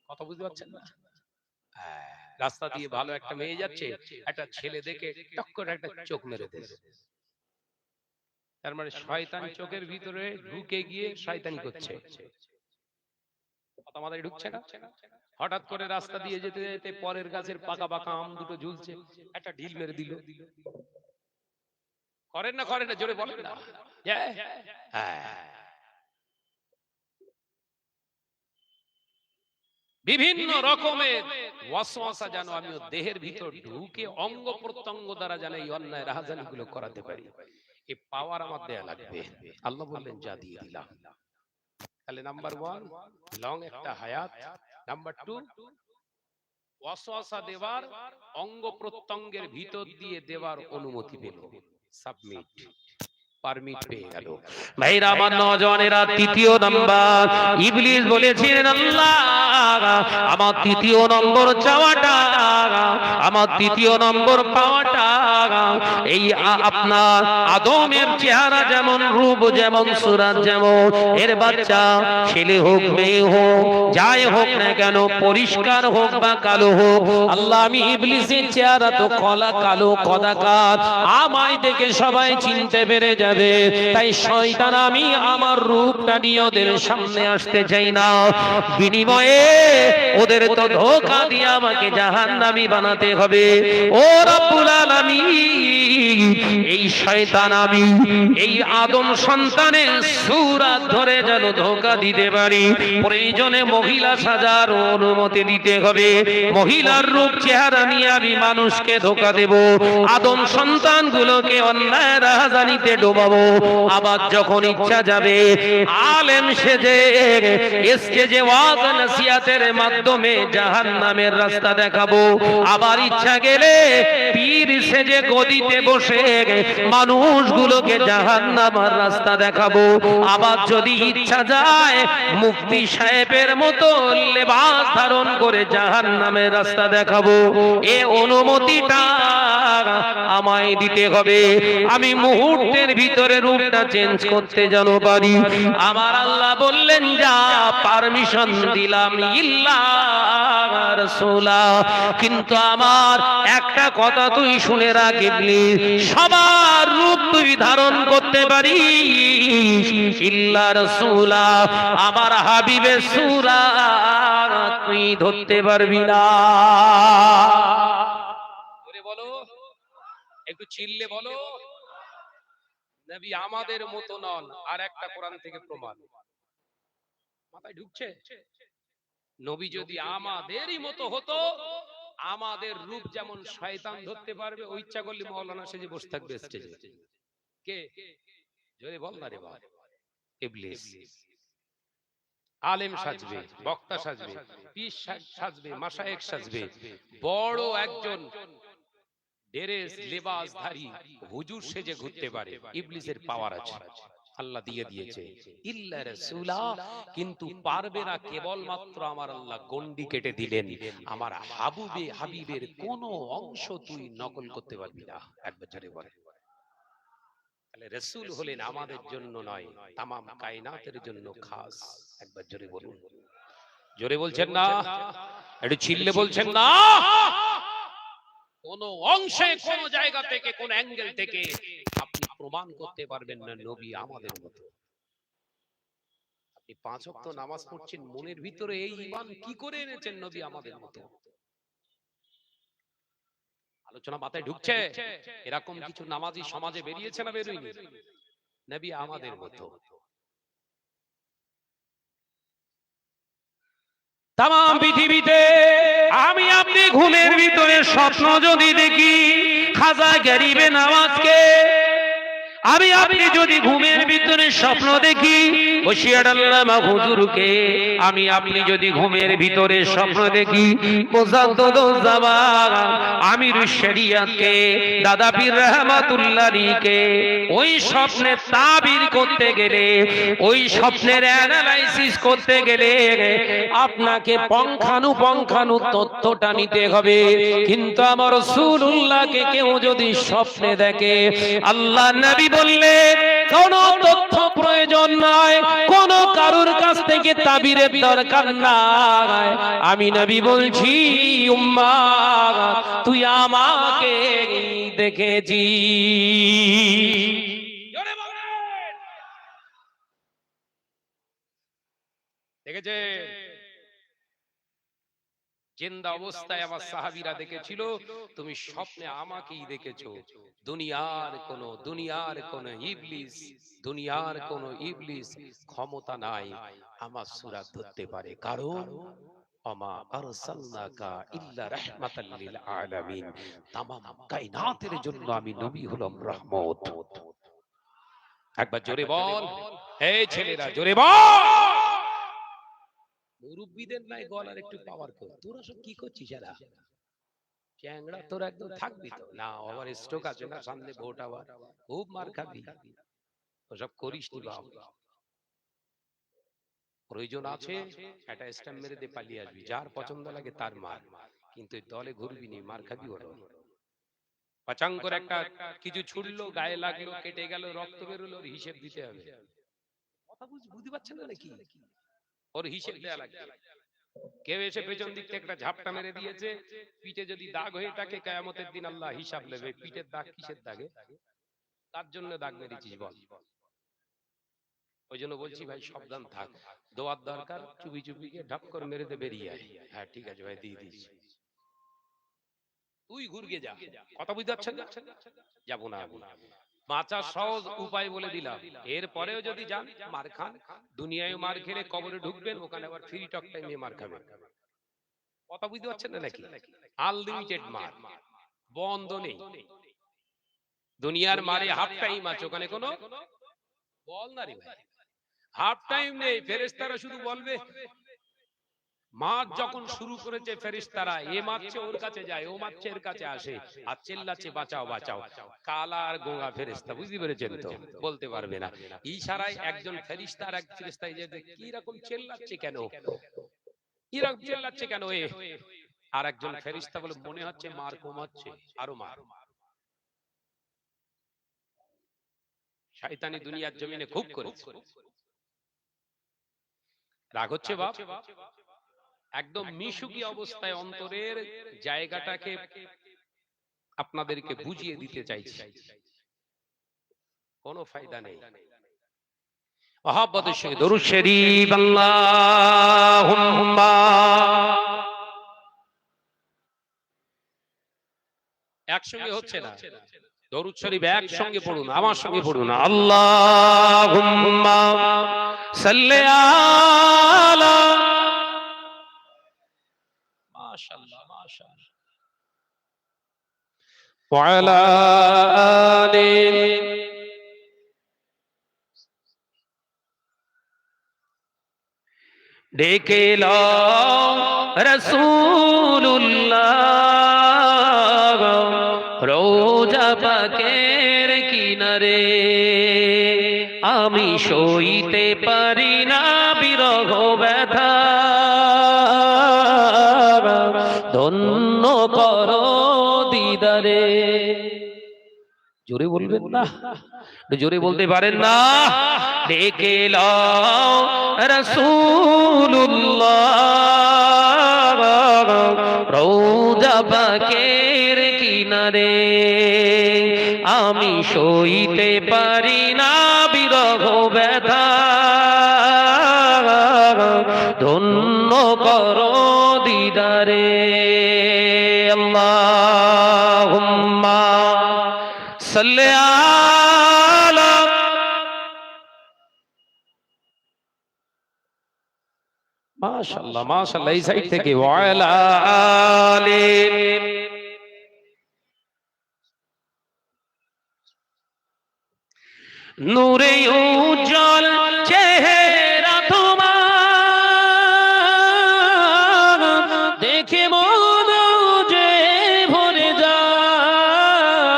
কথা বুঝতে পারছেন না? রাস্তা দিয়ে ভালো একটা মেয়ে যাচ্ছে, একটা ছেলে দেখে টক করে একটা চোখ মেরে দেয়। তার মানে শয়তান চোখের ভিতরে ঢুকে গিয়ে শয়তানি করছে। কথা মাথায় ঢুকছে না? হঠাৎ করে রাস্তা দিয়ে যেতে যেতে পরের গাছের পাকা পাকা আম দুটো ঝুলছে, একটা ঢিল মেরে দিল। করেন না করেন না? জোরে বলেন না। বিভিন্ন রকমের ওয়াসওয়াসা যেন আমি দেহের ভিতর ঢুকে অঙ্গ প্রত্যঙ্গ দ্বারা যেন এই অন্যায় রাহাজানি গুলো করাতে পারি, এই পাওয়ার আমার দেয়া লাগবে। আল্লাহ বললেন যা দিয়ে দিলাম। তাহলে নাম্বার 1 লং একটা হায়াত, নাম্বার 2 ওয়াসওয়াসা দেওয়ার, অঙ্গ প্রত্যঙ্গের ভিতর দিয়ে দেওয়ার অনুমতি পেল, সাবমিট, পারমিট পেয়ে গেল। ভাইরা আমার, নওজওয়ানেরা, তৃতীয় নাম্বার ইবলিস বলেছিলেন আল্লাহ আমার তৃতীয় নম্বর চাওয়াটা, আমার তৃতীয় নম্বর পাওয়াটা, এই আপনার আদমের চেহারা যেমন, রূপ যেমন, সুরাত যেমন, এর বাচ্চা ছেলে হোক মেয়ে হোক, যাই হোক না কেন, পরিষ্কার হোক বা কালো হোক, আল্লাহ আমি ইবলিসের চেহারা তো কলা কালো কদাকার, আমায় দেখে সবাই চিনতে পেরে যাবে, তাই শয়তান আমি আমার রূপটা নিয়ে ওদের সামনে আসতে চাই না, বিনিময়ে ওদের তো ধোঁকা দিয়ে আমাকে জাহান্নামী বানাতে হবে। ও রব্বুল আলামিন, এই শয়তান আমি এই আদম সন্তানের সূরত ধরে যেন ধোঁকা দিতে পারি, প্রয়োজনে মহিলা সাজার অনুমতি দিতে হবে, মহিলার রূপ চেহারা নিয়ে আমি মানুষকে ধোঁকা দেব, আদম সন্তানগুলোকে অন্যায় রাহাজানিতে ডোবাবো, আবার যখন ইচ্ছা যাবে আলেম সেজে স্টেজে ওয়াজ নসিহতের মাধ্যমে জাহান্নামের রাস্তা দেখাবো, আবার ইচ্ছা গেলে পীর সেজে গদিতে বসে মানুষগুলোকে জাহান্নামের রাস্তা দেখাবো, আবার যদি ইচ্ছা যায় মুফতি সাহেবের মতো লেবাস ধারণ করে জাহান্নামের রাস্তা দেখাবো। এ অনুমতিটা আমায় দিতে হবে, আমি মুহূর্তের ভিতরে রূপটা চেঞ্জ করতে যেন পারি। আমার আল্লাহ বললেন যা, পারমিশন দিলাম, ইল্লা রাসূলা, কিন্তু আমার একটা কথা তুই শুনে রাখ ইবলিস, সবার রূপ তুই ধারণ করতে পারিস, ইল্লা রাসূলা, আমার হাবিবের সূরত তুই ধরতে পারবি না। বলো একটু চিল্লে বলো, নবী আমাদের মতো নন। আর একটা কোরআন থেকে প্রমাণ, মাথায় ঢুকছে? নবী যদি আমাদেরই মতো হতো, আমাদের রূপ যেমন শয়তান ধরতে পারবে, ও ইচ্ছা করলে মাওলানা সেজে বসে থাকবে স্টেজে। কে? জোরে বল না রে বাবা। ইবলিস। আলেম সাজবে, বক্তা সাজবে, পীর সাজবে, মাশায়েখ সাজবে, বড় একজন ড্রেস লেবাসধারী হুজুর সেজে ঘুরতে পারে। ইবলিসের পাওয়ার আছে, আল্লাহ দিয়ে দিয়েছে। ইল্লা রাসূলা, কিন্তু পারবে না কেবলমাত্র আমার আল্লাহ গন্ডি কেটে দিলেন, আমার হাবিবের কোন অংশ তুই নকল করতে পারবি না। একবার জোরে বল। তাহলে রাসূল হলেন আমাদের জন্য নয়, তামাম কায়নাতের জন্য খাস। একবার জোরে বলুন। জোরে বলছেন না? একটু চিল্লে বলছেন না? কোন অংশে, কোন জায়গা থেকে, কোন অ্যাঙ্গেল থেকে আপনি প্রমাণ করতে পারবেন না নবী আমাদের মতো। আপনি 5 ওয়াক্ত নামাজ পড়ছেন, মনের ভিতরে এই ঈমান কি করে এনেছেন নবী আমাদের মতো? আলোচনা মাথায় ঢুকছে? এরকম কিছু নামাজি সমাজে বেরিয়েছে না বেরোয়নি? নবী আমাদের মতো। তাম পৃথিবীতে আমি আপনি ঘুমের ভিতরে স্বপ্ন যদি দেখি খাজা গরিবে নামাজকে, আমি আপনি যদি ঘুমের ভিতরে স্বপ্ন দেখি বশির আল্লামা হুজুরকে, আমি আপনি যদি ঘুমের ভিতরে স্বপ্ন দেখি মুজাদ্দুজ্জামান আমিরুশ শরিয়াতকে, দাদা পীর রহমাতুল্লাহ আলাইহিকে, ওই স্বপ্নে তাবির করতে গেলে, ওই স্বপ্নের অ্যানালাইসিস করতে গেলে আপনাকে পঙ্খানু তথ্যটা নিতে হবে। কিন্তু আমার রাসূলুল্লাহকে কেউ যদি স্বপ্নে দেখে, আল্লাহ নবী বললেন কোন তথ্য প্রয়োজন নাই, কোন কারুর কাছ থেকে তাবিরের দরকার নাই। আমি নবী বলছি উম্মাহ তুই আমাকে দেখেছি। দেখেছে? জিন্দা অবস্থায় আমার সাহাবীরা দেখেছিল, তুমি স্বপ্নে আমাকেই দেখেছো। দুনিয়ার কোন ইবলিস, দুনিয়ার কোন ইবলিস ক্ষমতা নাই আমার সূরা ধরতে পারে, কারণ ওমা আরসালনাকা ইল্লা রাহমাতাল লিল আলামিন, তামাম কায়নাতের জন্য আমি নবী হলাম রহমত। একবার জোরে বল, এই ছেলেরা জোরে বল। মুরব্বিদের নাই গলার একটু পাওয়ার কর। তোরা সব কি করছিস? এরা চ্যাংড়া তোরা একদম থাকবি তো না? আবার স্ট্রোক আছে না সামনে, ভোট আবার খুব মার খাবি। ওসব করিস নি বাবা। প্রয়োজন আছে একটা স্ট্যাম্প মেরে দিয়ে পালিয়ে আসবি, যার পছন্দ লাগে তার মার, কিন্তু দলে ঘুরবি নি, মার খাবি। হলো পাচাং করে একটা কিছু ছুড়লো, গায়ে লাগলো, কেটে গেল, রক্ত বেরোলো, ওর হিসেব দিতে হবে। কথা বুঝতে পারছেন না নাকি? ওর হিসেব দেয়া লাগবে। কেউ এসে পেছন দিক থেকে একটা ঝাপটা মেরে দিয়েছে, পিঠে যদি দাগ হয়ে থাকে কিয়ামতের দিন আল্লাহ হিসাব নেবে। পিঠের দাগ কিসের দাগে, তার জন্য দাগ মেরেছিস বল। ওই জন্য বলছি ভাই সাবধান থাক, দোয়ার দরকার, চুপি চুপি গিয়ে ঢপ করে মেরে দে, বেরিয়ে আয়। হ্যাঁ ঠিক আছে ভাই, দিয়ে দিস, তুই ঘুরগে যা। কথা বুঝতে পারছেন না? যাবো না আমি। বাঁচার সহজ উপায় বলে দিলাম। এরপরেও যদি যান মার খান, দুনিয়ায় মার খেলে কবরে ঢুকবেন, ওখানে আবার ফ্রি টক টাইমে মার খাবেন। কথা বুঝতে পারছেন না নাকি? আনলিমিটেড মার, বন্ধ নেই। দুনিয়ার মারে হাফ টাইম আছে, ওখানে কোনো বল না রে ভাই, হাফ টাইম নেই। ফেরেশতারা শুধু বলবে, মার যখন শুরু করেছে ফেরেশতারা, এ মারছে ওর কাছে যায়, ও মারছে এর কাছে আসে, আর চিল্লাচ্ছে বাঁচাও বাঁচাও। কালা আর গোঙা ফেরেশতা, বুঝতে পেরেছেন তো? বলতে পারবে না। ইশারায় একজন ফেরেশতা আর এক ফেরেশতা কি রকম চিল্লাচ্ছে কেন, কি রকম চিল্লাচ্ছে কেন এ? আর একজন ফেরেশতা বলে মনে হচ্ছে মার কমাচ্ছে, আরো মার। শয়তানি দুনিয়ার জমিনে খুব করেছে। রাগ হচ্ছে বাপ? একদম মিশুকি অবস্থায় অন্তরের জায়গাটাকে আপনাদেরকে বুঝিয়ে দিতে চাইছি, কোনো ফায়দা নেই। মহব্বতের সঙ্গে দরুদ শরীফ আল্লাহুম্মা। একসঙ্গে হচ্ছে না, দরুদ শরীফ একসঙ্গে পড়ুন, আমার সঙ্গে পড়ুন। আল্লাহুম্মা সাল্লি আলা, মাশাআল্লাহ মাশাআল্লাহ, ওয়া আলা আলি, ডেকে লও রাসূলুল্লাহ রোজা পাকের কিনারে, আমি সইতে পারি না বিরহ ব্যথা, ধন্য করো দিদারে। জোরে বলবেন না? জোরে বলতে পারেন না? ডেকে লও রাসূলুল্লাহ রওজা পাকের কিনারে, আমি সইতে পারি না বিরহ ব্যথা, ধন্য করো দিদারে। আল্লাহুম্মা সাল্লি আলা, মাশাআল্লাহ মাশাআল্লাহ, এই সাইড থেকে ওয়া আলা আলি, নূরে উজ্জ্বল চেহারা তোমার, দেখে মন যে ভরে যায়,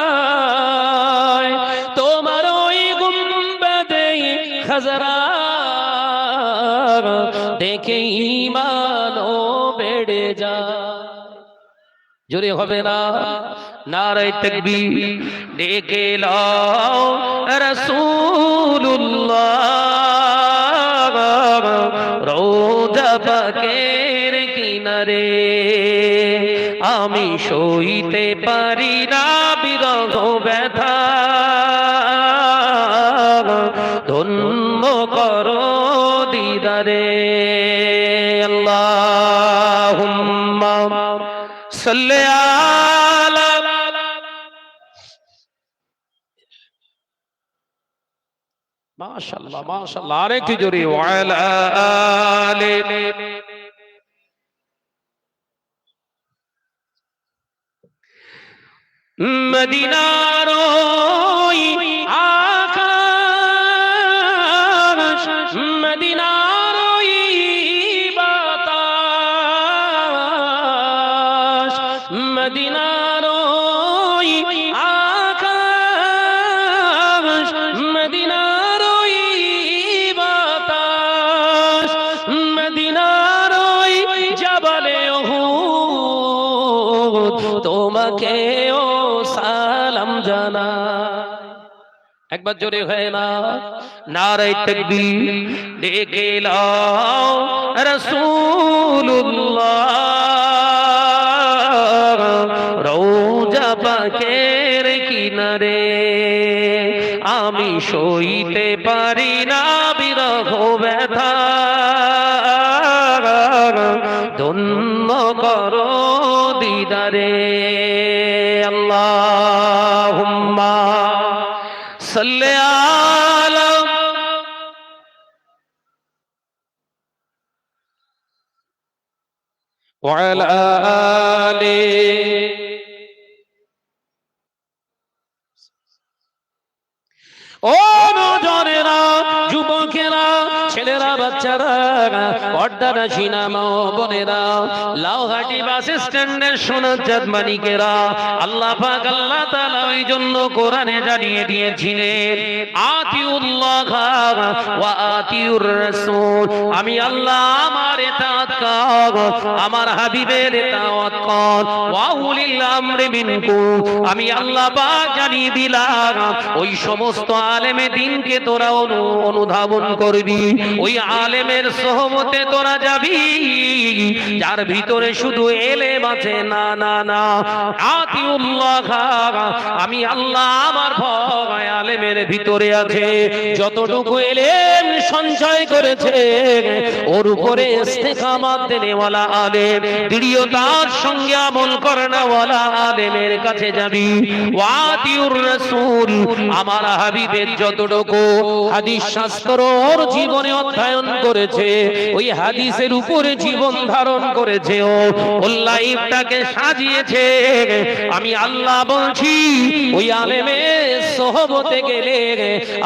তোমার ওই গুম্বাদে খাজরা দেখে ঈমানও বেড়ে যায়। জোরে হবে না? নারে তাকবীর, ডেকে লও রাসূলুল্লাহ রওজা পাকের কিনারে, আমি সইতে পারি না বিরহ ব্যথা, ধন্য করো দিদারে। আল্লাহুম্মা সাল্লি আলা, মাশাআল্লাহ মাশাআল্লাহ, আরেকটু জোরে ওয়া আলা আলি, মদিনার ওই আকাশ, মদিনার ওই বাতাস, মদিনার ওই আকাশ, মদিনার ওই বাতাস, মদিনার ওই জবালে উহুদ, তোমাকে ও সালাম জানা। একবার জোরে হয় না? নারে তাকবীর, ডেকে লও রাসূলুল্লাহ রওজা পাকের কিনারে, আমি সইতে পারি না বিরহ ব্যথা, ধন্য করো দিদারে। আল্লাহুম্মা সাল্লি আলা, ওয়া আলা আলি, ও নজরেরা, যুবকেরা, ছেলেরা, বাচ্চারা, পর্দারা, সিনামা বোনেরা, লাউহাটি বাস স্ট্যান্ডের সোনাচাঁদ মানিকেরা, আল্লাহ পাক আল্লাহ তাআলা ওই জন্য কোরআনে জানিয়ে দিয়েছিলেন, আতিউল্লাহ ওয়া আতিউর রাসূল, আমি আল্লাহ আমার ইতাআত কর, আমার হাবিবের ইতাআত কর, ওয়া উলিল আমরি মিনকুম, আমি আল্লাহ পাক জানিয়ে দিলাম ওই সমস্ত আলেমে দিনকে তোরা অনুধাবন করবি, ওই আলেমের সোহবতে তোরা যাবি যার ভিতরে শুধু এলেম আছে। না না না, আতিউল্লাহ, আমি আল্লাহ আমার ভয় আলেমের ভিতরে আছে। যতটুকু এলেম সঞ্চয় করেছে ওর উপরে ইস্তেকামাত দেনেওয়ালা আলেম, দৃঢ়তার সঙ্গে আমল করেনাওয়ালা আলেমের কাছে যাবি। ওয়াতিউর রাসূল, আমার হাবিবের যতটুকু হাদিস শাস্ত্র ওর জীবনে অধ্যয়ন করেছে, ওই হাদিসের উপরে জীবন ধারণ করেছে, ও লাইফটাকে সাজিয়েছে। আমি আল্লাহ বলছি, ওই আলেমের সোহবতে গেলে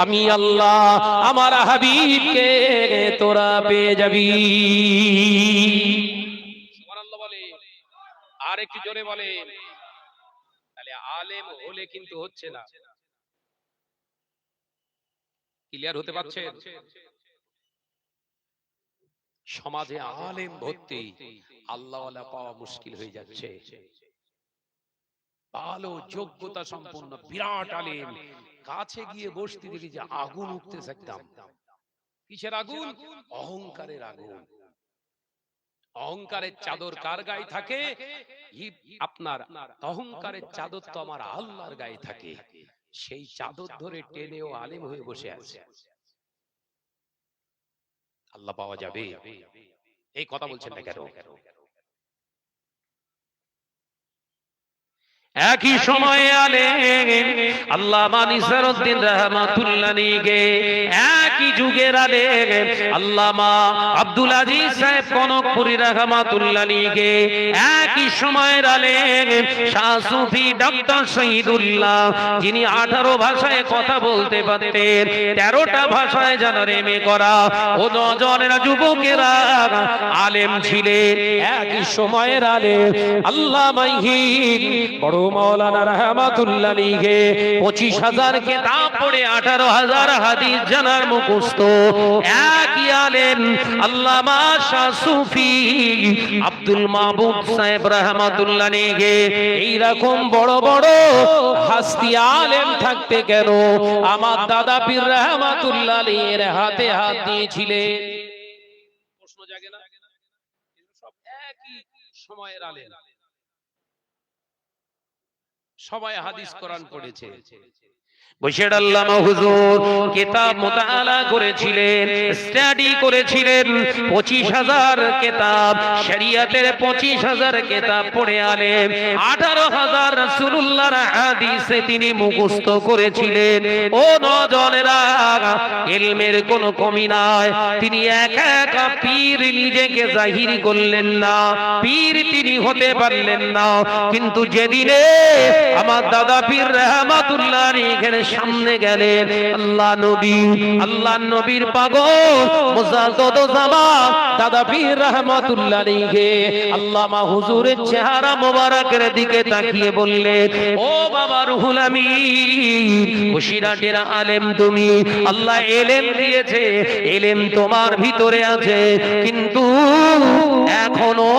আমি আল্লাহ আমার হাবিবকে তোরা পেয়ে যাবি। সুবহানাল্লাহ বলে, আর একটু জোরে বলে। তাহলে আলেম হলে কিন্তু হচ্ছে না। ক্লিয়ার হতে পারছে? সমাজে আলেম ভর্তি, আল্লাহওয়ালা পাওয়া মুশকিল হয়ে যাচ্ছে। ভালো যোগ্যতা সম্পন্ন বিরাট আলেম, কাছে গিয়ে বসতে দেখি যে আগুন উঠতেছে একদম। কিসের আগুন? অহংকারের আগুন। অহংকারের চাদর কার গায়ে থাকে? আপনার অহংকারের চাদর তো আমার আল্লাহর গায়ে থাকে। সেই চাদর ধরে টেনেও আলেম হয়ে বসে আছে। আল্লাহ পাওয়া যাবে? এই কথা বলছেন না কেন? একই সময়ে আলেম আল্লামা নিসারউদ্দিন রাহমাতুল্লাহ আলাইহি, একই যুগের আলেম আল্লামা আব্দুল আজিজ সাহেব কনকপুরী রাহমাতুল্লাহ আলাইহি, একই সময়ের আলেম শাহ সুফি ডক্টর শহীদুল্লাহ, যিনি 18 ভাষায় কথা বলতে পারতেন, 13টা ভাষায় জানার এমএ করা ও নজনেরা যুবকেরা আলেম ছিলেন। একই সময়ের আলেম আল্লামা বড় মাওলানা রাহমাতুল্লাহ আলাইহি 25,000 কিতাব পড়ে 18,000 হাদিস জানার মুখস্থ একই আলেম আল্লামা শাহ সুফি আব্দুল মাহবুব সাহেব রাহমাতুল্লাহ আলাইহি। এইরকম বড় বড় হাস্তি আলেম থাকতে কেন আমার দাদা পীর রাহমাতুল্লাহ আলাইহির হাতে হাত দিয়েছিলেন? প্রশ্ন জাগে না? সব একই সময়ের আলেম, সবাই হাদিস কোরআন পড়েছে। বশির আল্লামা হুজুর কিতাব মুতাআলা করেছিলেন, স্টাডি করেছিলেন, 25,000 কিতাব শরীয়তের 25,000 কিতাব পড়ে আলেম, 18,000 রাসূলুল্লাহর হাদিসে তিনি মুখস্থ করেছিলেন। ও নজনেরা, ইলমের কোনো কমি নাই। তিনি একা একা পীর নিজেকে জাহির করলেন না, পীর তিনি হতে পারলেন না। কিন্তু যেদিনে আমার দাদা পীর রাহমাতুল্লাহ আলাইহি সামনে গেলেন, আল্লাহ নবী, আল্লাহ নবীর পাগল মুজাদ্দদ জামান দাদা পীর রাহমাতুল্লাহ আলাইহি আল্লামা হুজুরের চেহারা মোবারকের দিকে তাকিয়ে বললেন, ও বাবা রুহুল আমিন, বসিরাটের আলেম তুমি, আল্লাহ এলেম দিয়েছে, এলেম তোমার ভিতরে আছে, কিন্তু এখনো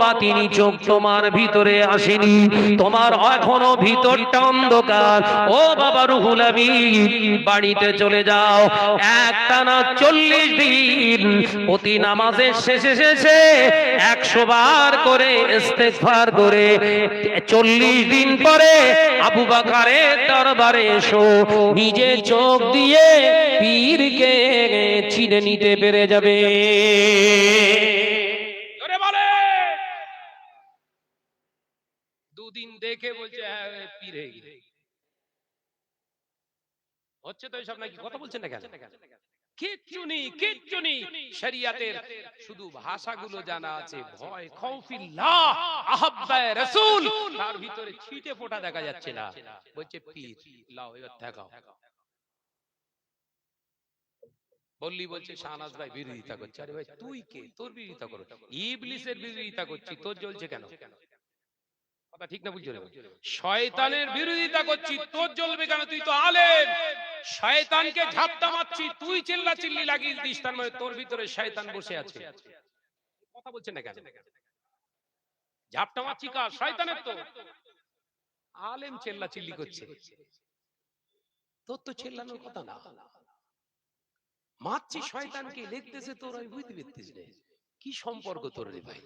বাতিনি চোখ তোমার ভিতরে আসেনি, তোমার এখনো ভিতরটা অন্ধকার। ও বাবা রুহুল আমিন, বাড়িতে চলে যাও, একটানা 40 দিন প্রতি নামাজের শেষে শেষে 100 বার করে ইস্তেগফার করে 40 দিন পরে আবু বকরের দরবারে এসো, নিজে চোখ দিয়ে পীরকে চিনে নিতে পেরে যাবে। দুদিন দেখে বলছে হ্যাঁ পীর হয়ে গেছে। হচ্ছে তো এসব নাকি? কথা বলছেন না কেন? কিচ্ছু নেই। শরিয়াতের শুধু ভাষাগুলো জানা আছে, ভয় খৌফিল্লাহ আহাব্বায়ে রাসূল তার ভিতরে ছিটে ফোঁটা দেখা যাচ্ছে না। বলছে পীর, লাও এবার দেখাও। বললি বলছে শাহনাজ ভাই বিরোধিতা করছে। আরে ভাই তুই কে? তোর বিরোধিতা করো। ইবলিসের বিরোধিতা করছি, তোর জ্বলছে কেন? কথা ঠিক না বুঝছো? শয়তানের বিরোধিতা করছি, তোর জ্বলবে কেন? তুই তো আলেম। শয়তানকে ঝাপটা মারছি, তুই চিল্লা চিল্লি লাগিয়ে দিস, তার মানে তোর ভিতরে শয়তান বসে আছে। কথা বলছেন না কেন? ঝাপটা মারছি কার? শয়তানের। তো আলেম চিল্লা চিল্লি করছে, তোর তো চিল্লানোর কথা না। মারছি শয়তানকে, লিখতেছে তোর, আমি বুঝতে পারতিস না কি সম্পর্ক তোর রে ভাই।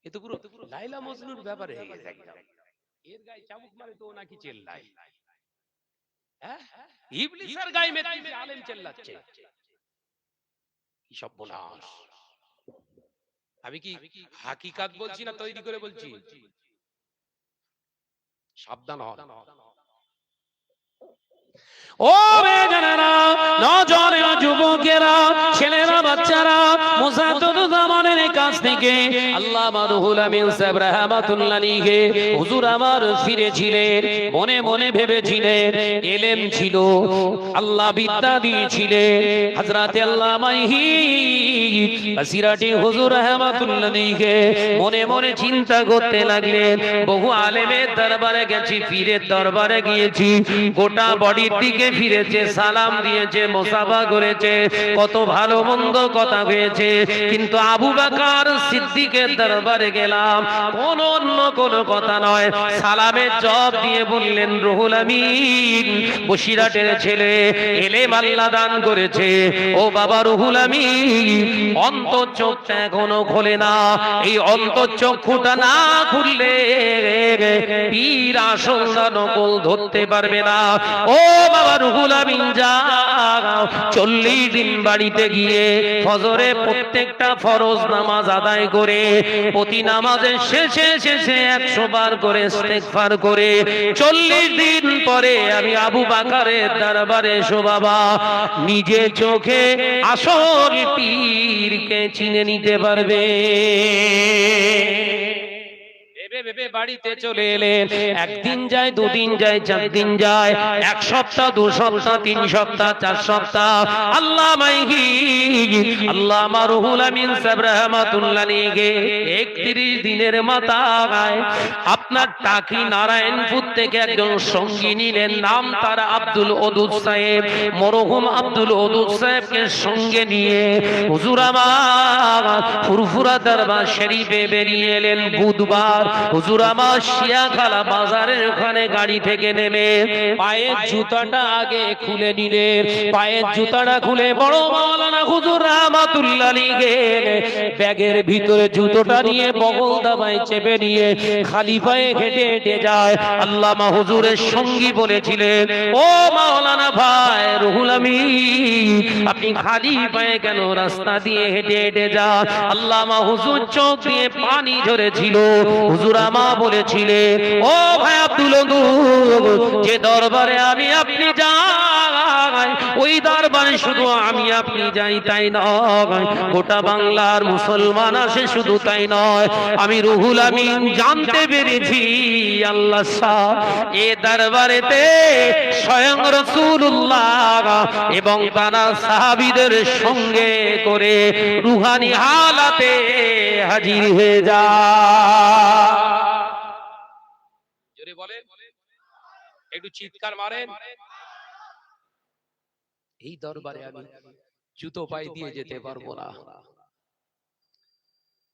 এ তো পুরো লাইলা মজনুর ব্যাপারে হয়ে গেছে একদম। এর গায়ে চাবুক মারে তো ও নাকি চেল্লায়, হ্যাঁ ইবলিসের গায়ে মেরে আলেম চেল্লাচ্ছে, কি সর্বনাশ। আমি কি হাকিকাত বলছি না তৈরি করে বলছি? সাবধান হন। ও বেজানেরা, নজরেরা, যুবকেরা, ছেলেরা, বাচ্চারা, মুসাদ্দুজ্জামানের কাছ থেকে আল্লামা রুহুল আমিন সাহেব রাহমাতুল্লাহ আলাইহি হুজুর আমার ফিরেছিলেন, মনে মনে ভেবেছিলেন ইলম ছিল, আল্লাহ বিদ্যা দিয়েছিলেন। হযরতে আল্লামা বাসিরাটি হুজুর রাহমাতুল্লাহ আলাইহি মনে মনে চিন্তা করতে লাগলেন, বহু আলেমের দরবারে গেছি, পীরের দরবারে গিয়েছি, গোটা বডির দিকে ফিরেছে, সালাম দিয়েছে, মুসাফা করেছে, কত ভালো মন্দ কথা হয়েছে, কিন্তু আবু বকর সিদ্দিকের দরবারে গেলাম, কোন অন্য কোন কথা নয়, সালামের জবাব দিয়ে বললেন, রুহুল আমিন বসিরাটের ছেলে, ইলম আল্লাহ দান করেছে, ও বাবা রুহুল আমিন অন্তর চোখটা এখনো খোলে না, এই অন্তর চক্ষুটা না খুললে পীর আসল না নকল ধরতে পারবে না। ও বাবা রুহুল আমিন যাও, 40 দিন বাড়িতে গিয়ে ফজরে প্রত্যেকটা ফরজ নামাজ আদায় করে, প্রতি নামাজের শেষে শেষে 100 বার করে ইস্তেগফার করে 40 দিন পরে আমি আবু বকরের দরবারে এসো বাবা, নিজে চোখে আসল পীরকে চিনে নিতে পারবে। ভেবে বাড়িতে চলে এলেন, একদিন যায়, দুদিন যায়, 4 দিন যায়, 1 সপ্তাহ, 2 সপ্তাহ, 3 সপ্তাহ, 4 সপ্তাহ, আল্লামা রুহুল আমিন সাহেব রাহমাতুল্লাহ আলাইহি 31 দিনের মাথায় আপনার টাকি নারায়ণপুর থেকে একজন সঙ্গী নিলেন, নাম তার আব্দুল ওদুদ সাহেব, মরহুম আব্দুল ওদুদ সাহেবকে সঙ্গে নিয়ে হুজুর আমার ফুরফুরা দরবার শরীফে বেরিয়ে এলেন। বুধবার হুজুর আমার শিয়াখালা বাজারের ওখানে গাড়ি থেকে নেমে পায়ের জুতাটা আগে খুলে নিলেন, পায়ের জুতাটা খুলে বড় মাওলানা হুজুর রাহমাতুল্লাহ আলাইহি ব্যাগের ভিতরে জুতোটা নিয়ে বগল দাবায় চেপে নিয়ে খালি পায়ে হেঁটে হেঁটে যায়। আল্লামা হুজুরের সঙ্গী বলেছিলেন, ও মাওলানা ভাই রুহুল আমিন আপনি খালি পায়ে কেন রাস্তা দিয়ে হেঁটে হেঁটে যান? আল্লামা হুজুর চোখ দিয়ে পানি ঝরেছিল। হুজুর আমা বলেছিলেন, ও ভাই আব্দুল ওদুদ, যে দরবারে আমি আপনি যাই, ওই দরবারে শুধু আমি আপনি যাই তাই নয়, গোটা বাংলার মুসলমান আসে, শুধু তাই নয়, আমি রুহুল আমিন জানতে পেরেছি আল্লাহ শাহ এ দরবারেতে স্বয়ং রাসূলুল্লাহ এবং তারা সাহাবীদের সঙ্গে করে রুহানি হালাতে হাজির হয়ে যায়। জোরে বলেন, একটু চিৎকার মারেন। এই দরবারে আমি জুতো পায়ে দিয়ে যেতে পারবো না,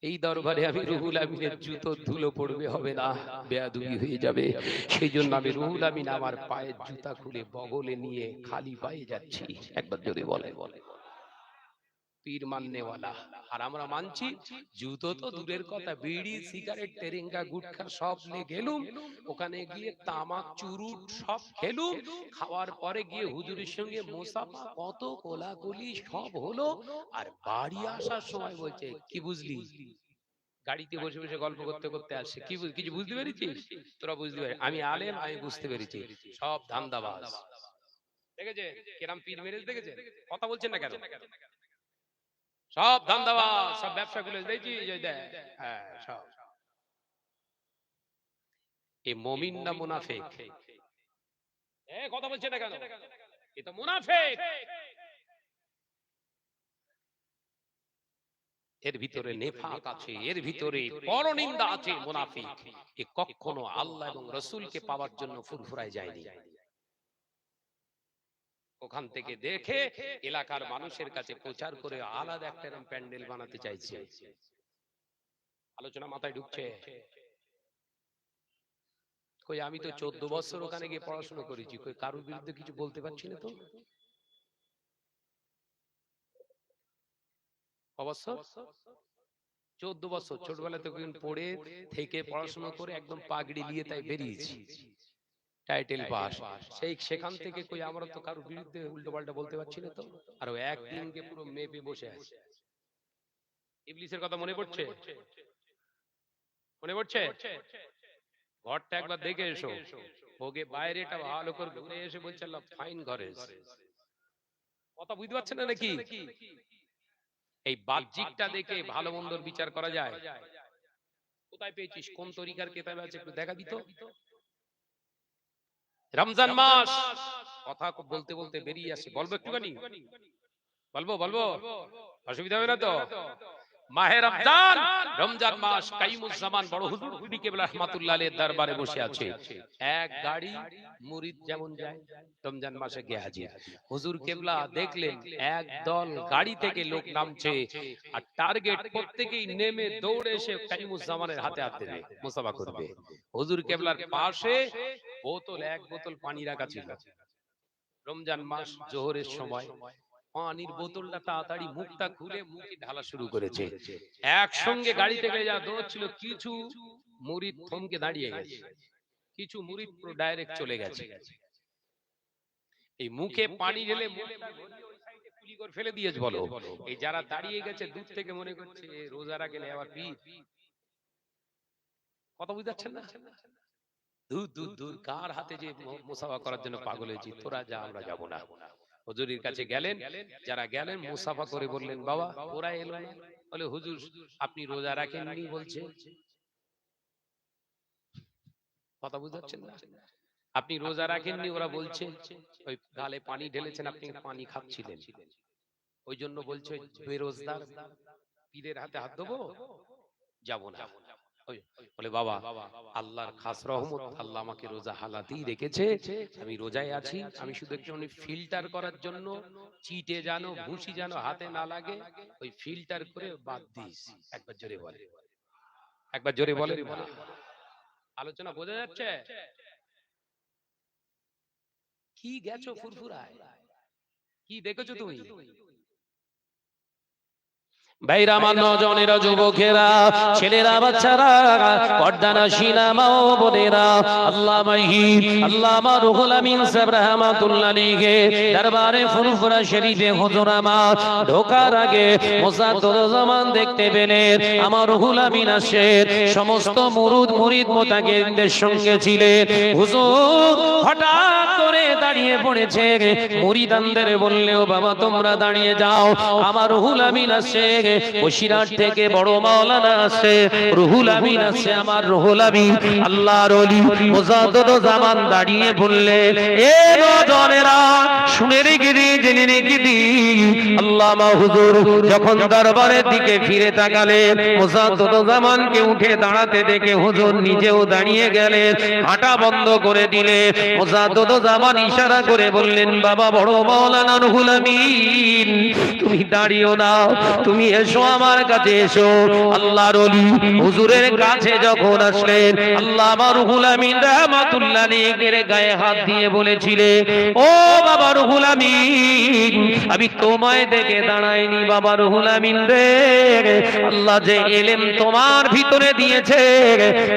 এই দরবারে আমি রুহুল আমিনের জুতো ধুলো পড়বে হবে না, বেয়াদবি হয়ে যাবে, সেই জন্য আমি রুহুল আমিন আমার পায়ের জুতা খুলে বগলে নিয়ে খালি পায়ে যাচ্ছি। একবার জোরে বলে, পীর মাননেওয়ালা। আর আমরা মানছি জুতো তো দূরের কথা, বিড়ি, সিগারেট, টেরেঙ্গা, গুটখা সব নিয়ে গেলুম, ওখানে গিয়ে তামাক, চুরুট সব খেলুম, খাওয়ার পরে গিয়ে হুজুরের সঙ্গে মুসাফা, কত কোলাকুলি সব হলো, আর বাড়ি আসার সময় বলছে, কি বুঝলি? গাড়িতে বসে বসে গল্প করতে করতে আসছে, কি কিছু বুঝতে পেরেছিস? তোরা বুঝতে পারি, আমি আলেম, আমি বুঝতে পেরেছি, সব ধান্দাবাজ। দেখেছেন কেরাম পীর মেরেজ, দেখেছেন? কথা বলছেন না কেন? সব ধান্দাবাজ, সব ব্যবসা খুলে দেখছি, হ্যাঁ সব। এই মুমিন না মুনাফিক? কথা বলছেন না কেন? এ তো মুনাফিক। এর ভিতরে নেফাক আছে, এর ভিতরে পরনিন্দা আছে, মুনাফিক। এ কখনো আল্লাহ এবং রাসূলকে পাওয়ার জন্য ফুরফুরায় যায়নি। ওখান থেকে দেখে এলাকার মানুষের কাছে প্রচার করে আলাদা একটা প্যান্ডেল বানাতে চাইছে। আলোচনা মাথায় ঢুকছে? কই আমি তো 14 বছর ওখানে গিয়ে পড়াশোনা করেছি, কই কারোর বিরুদ্ধে কিছু বলতে পারছি না তো। অবশ্য 14 বছর ছোটবেলা থেকে পড়ে থেকে পড়াশোনা করে একদম পাগড়ি নিয়ে তাই বেরিয়েছি, টাইটেল পাস। সেই সেখান থেকে কই আমরা তো কারোর বিরুদ্ধে উল্টো পাল্টা বলতে পারছি না তো। আর ও একদিনকে পুরো মেপে বসে আছে। ইবলিসের কথা মনে পড়ছে? মনে পড়ছে? ঘরটা একবার দেখে এসো, ওকে বাইরেটা ভালো করে ঘুরে এসে বলছে আল্লাহ ফাইন ঘরে এসে। কথা বুঝতে পারছেন না নাকি? এই বাহ্যিকটা দেখে ভালো মন্দর বিচার করা যায়? কোথায় পেয়েছিস, কোন তরিকার কিতাবে আছে একটু দেখা দিত। রমজান মাস, কথা বলতে বলতে বেরিয়ে আসে, বলবো একটুখানি? বলবো বলবো, অসুবিধা হবে না তো? মাহে রমজান, রমজান মাস, কাইমুজ্জামান বড় হুজুর বিবি কেবলা রাহমাতুল্লাহ আলাইহির দরবারে বসে আছে। এক গাড়ি মুরিদ যেমন যায় রমজান মাসে গিয়ে হাজির। হুজুর কেবলা দেখলেন এক দল গাড়ি থেকে লোক নামছে, আর টার্গেট প্রত্যেকেই নেমে দৌড়ে এসে কাইমুজ্জামানের হাতে হাত দেবে, মুসাফা করবে। হুজুর কেবলার পাশে বোতল, এক বোতল পানি রাখা ছিল। রমজান মাস, জোহরের সময় পানির বোতলটা তাড়াতাড়ি মুখটা খুলে মুখে ঢালা শুরু করেছে। একসঙ্গে গাড়ি থেকে যা দৌড়ছিল, কিছু মুরিদ থমকে দাঁড়িয়ে গেছে, কিছু মুরিদ পুরো ডাইরেক্ট চলে গেছে। এই মুখে পানি ঢেলে মুখটা ঘুরিয়ে ওই সাইডে কুলি করে ফেলে দিয়েছে। বলো, এই যারা দাঁড়িয়ে গেছে দূর থেকে মনে করছে রোজা রাখলে আবার পীর। কথা বুঝতে পারছেন না? দূর দূর দূর কার হাতে যে মুসাফা করার জন্য পাগল হয়েছি, তোরা যা, আমরা যাব না। হুজুরের কাছে গেলেন, যারা গেলেন মুসাফা করে বললেন বাবা ওরা এলো না। বলে হুজুর আপনি রোজা রাখেননি বলছে। কথা বুঝতে পারছেন না? আপনি রোজা রাখেননি ওরা বলছে, ওই গালে পানি ঢেলেছেন, আপনি পানি খাচ্ছিলেন, ওই জন্য বলছে বেরোজগার পীরের হাতে হাত দেবো, যাব না। বলে বাবা আল্লাহর খাস রহমত, আল্লাহ আমাকে রোজা হালাতেই রেখেছে, আমি রোজায় আছি, আমি শুধু একটু ফিল্টার করার জন্য চিটে জানো ভুসি জানো হাতে না লাগে, ওই ফিল্টার করে বাদ দিস। একবার জোরে বলে, একবার জোরে বলে। আলোচনা বোঝা যাচ্ছে? কি গেছো ফুরফুরায়, কি দেখেছো তুমি? ভাইরা, আমার নজনেরা, যুবকেরা, ছেলেরা, বাচ্চারা, পর্দানাশীলা মা ও বোনেরা, আল্লামা রুহুল আমিন সাহেব রাহমাতুল্লাহ আলাইহি দরবারে ফুরফুরা শরীফে হুজুর আমার ঢোকার আগে মুসাদ্দুজ্জামান দেখতে পেলেন আমার রুহুল আমিন আসেন সমস্ত মুরিদ মুতাকিনদের সঙ্গে ছিলেন। হুজুর হঠাৎ করে দাঁড়িয়ে পড়েছে, মুরিদানদের বললেও বাবা তোমরা দাঁড়িয়ে যাও, আমার রুহুল আমিন আসে। বসিরহাট থেকে বড় মাওলানা আছে, রুহুল আমিন আছে, আমার রুহুল আমিন আল্লাহর ওলি মুজাদ্দুজ্জামান দাঁড়িয়ে বললেন, এ নজনেরা শুনে রেখে দি, জেনে রেখে দি, আল্লামা হুজুর যখন দরবারের দিকে ফিরে তাকালেন, মুজাদ্দুজ্জামানকে উঠে দাঁড়াতে দেখে হুজুর নিজেও দাঁড়িয়ে গেলেন, হাঁটা বন্ধ করে দিলেন। মুজাদ্দুজ্জামান ইশারা করে বললেন, বাবা বড় মাওলানা রুহুল আমিন তুমি দাঁড়িও না, তুমি এসো আমার কাছে এসো। আল্লাহর ওলি হুজুরের কাছে যখন আসলেন, আল্লামা রুহুল আমিন রাহমাতুল্লাহ আলাইহির গায়ে হাত দিয়ে বলেছিলেন, ও বাবা রুহুল আমিন আমি তোমায় দেখে দাঁড়াইনি বাবা রুহুল আমিন রে, আল্লাহ যে এলেম তোমার ভিতরে দিয়েছে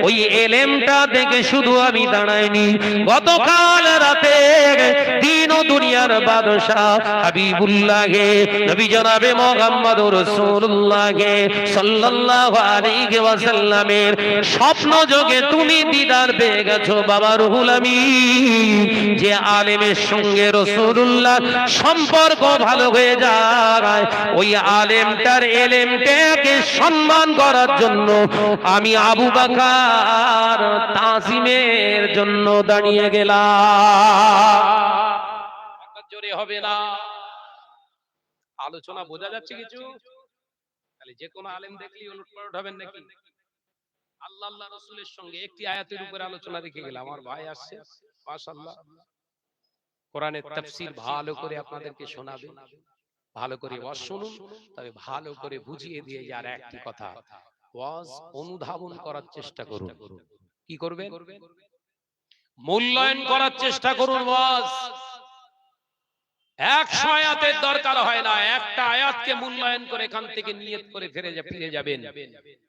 ওই এলেমটা দেখে শুধু আমি দাঁড়াইনি, গতকাল রাতে দিন ও দুনিয়ার বাদশা হাবিবুল্লাহ নবী জনাবে মুহাম্মদুর রাসূলুল্লাহ সাল্লাল্লাহু আলাইহি ওয়াসাল্লামের স্বপ্ন যোগে তুমি দিদার পেয়ে গেছো বাবা রুহুল আমিন। যে আলেমের সঙ্গে রাসূলুল্লাহ সম্পর্ক ভালো হয়ে যায়, ওই আলেমটার এলেমটাকে সম্মান করার জন্য আমি আবু বকর তাজিমের জন্য দাঁড়িয়ে গেলাম। জোরে হবে না? আলোচনা বোঝা যাচ্ছে কিছু? তাহলে যে কোনো আলেম দেখলেই উলটপালট হবেন নাকি? আল্লাহ আল্লাহ রাসূলের সঙ্গে একটি আয়াতের উপর আলোচনা রেখে গেলাম। আমার ভাই আসছে মাশাআল্লাহ, কোরআনের তাফসীর ভালো করে আপনাদেরকে শোনাবে, ভালো করে ওয়াজ শুনুন, তবে ভালো করে বুঝিয়ে দিয়ে যার একটি কথা, ওয়াজ অনুধাবন করার চেষ্টা করুন। কি করবেন? মূল্যায়ন করার চেষ্টা করুন ওয়াজ। 100 আয়াতের দরকার হয় না, একটা আয়াতকে মূল্যায়ন করে এখান থেকে নিয়ত করে ফিরে যাবেন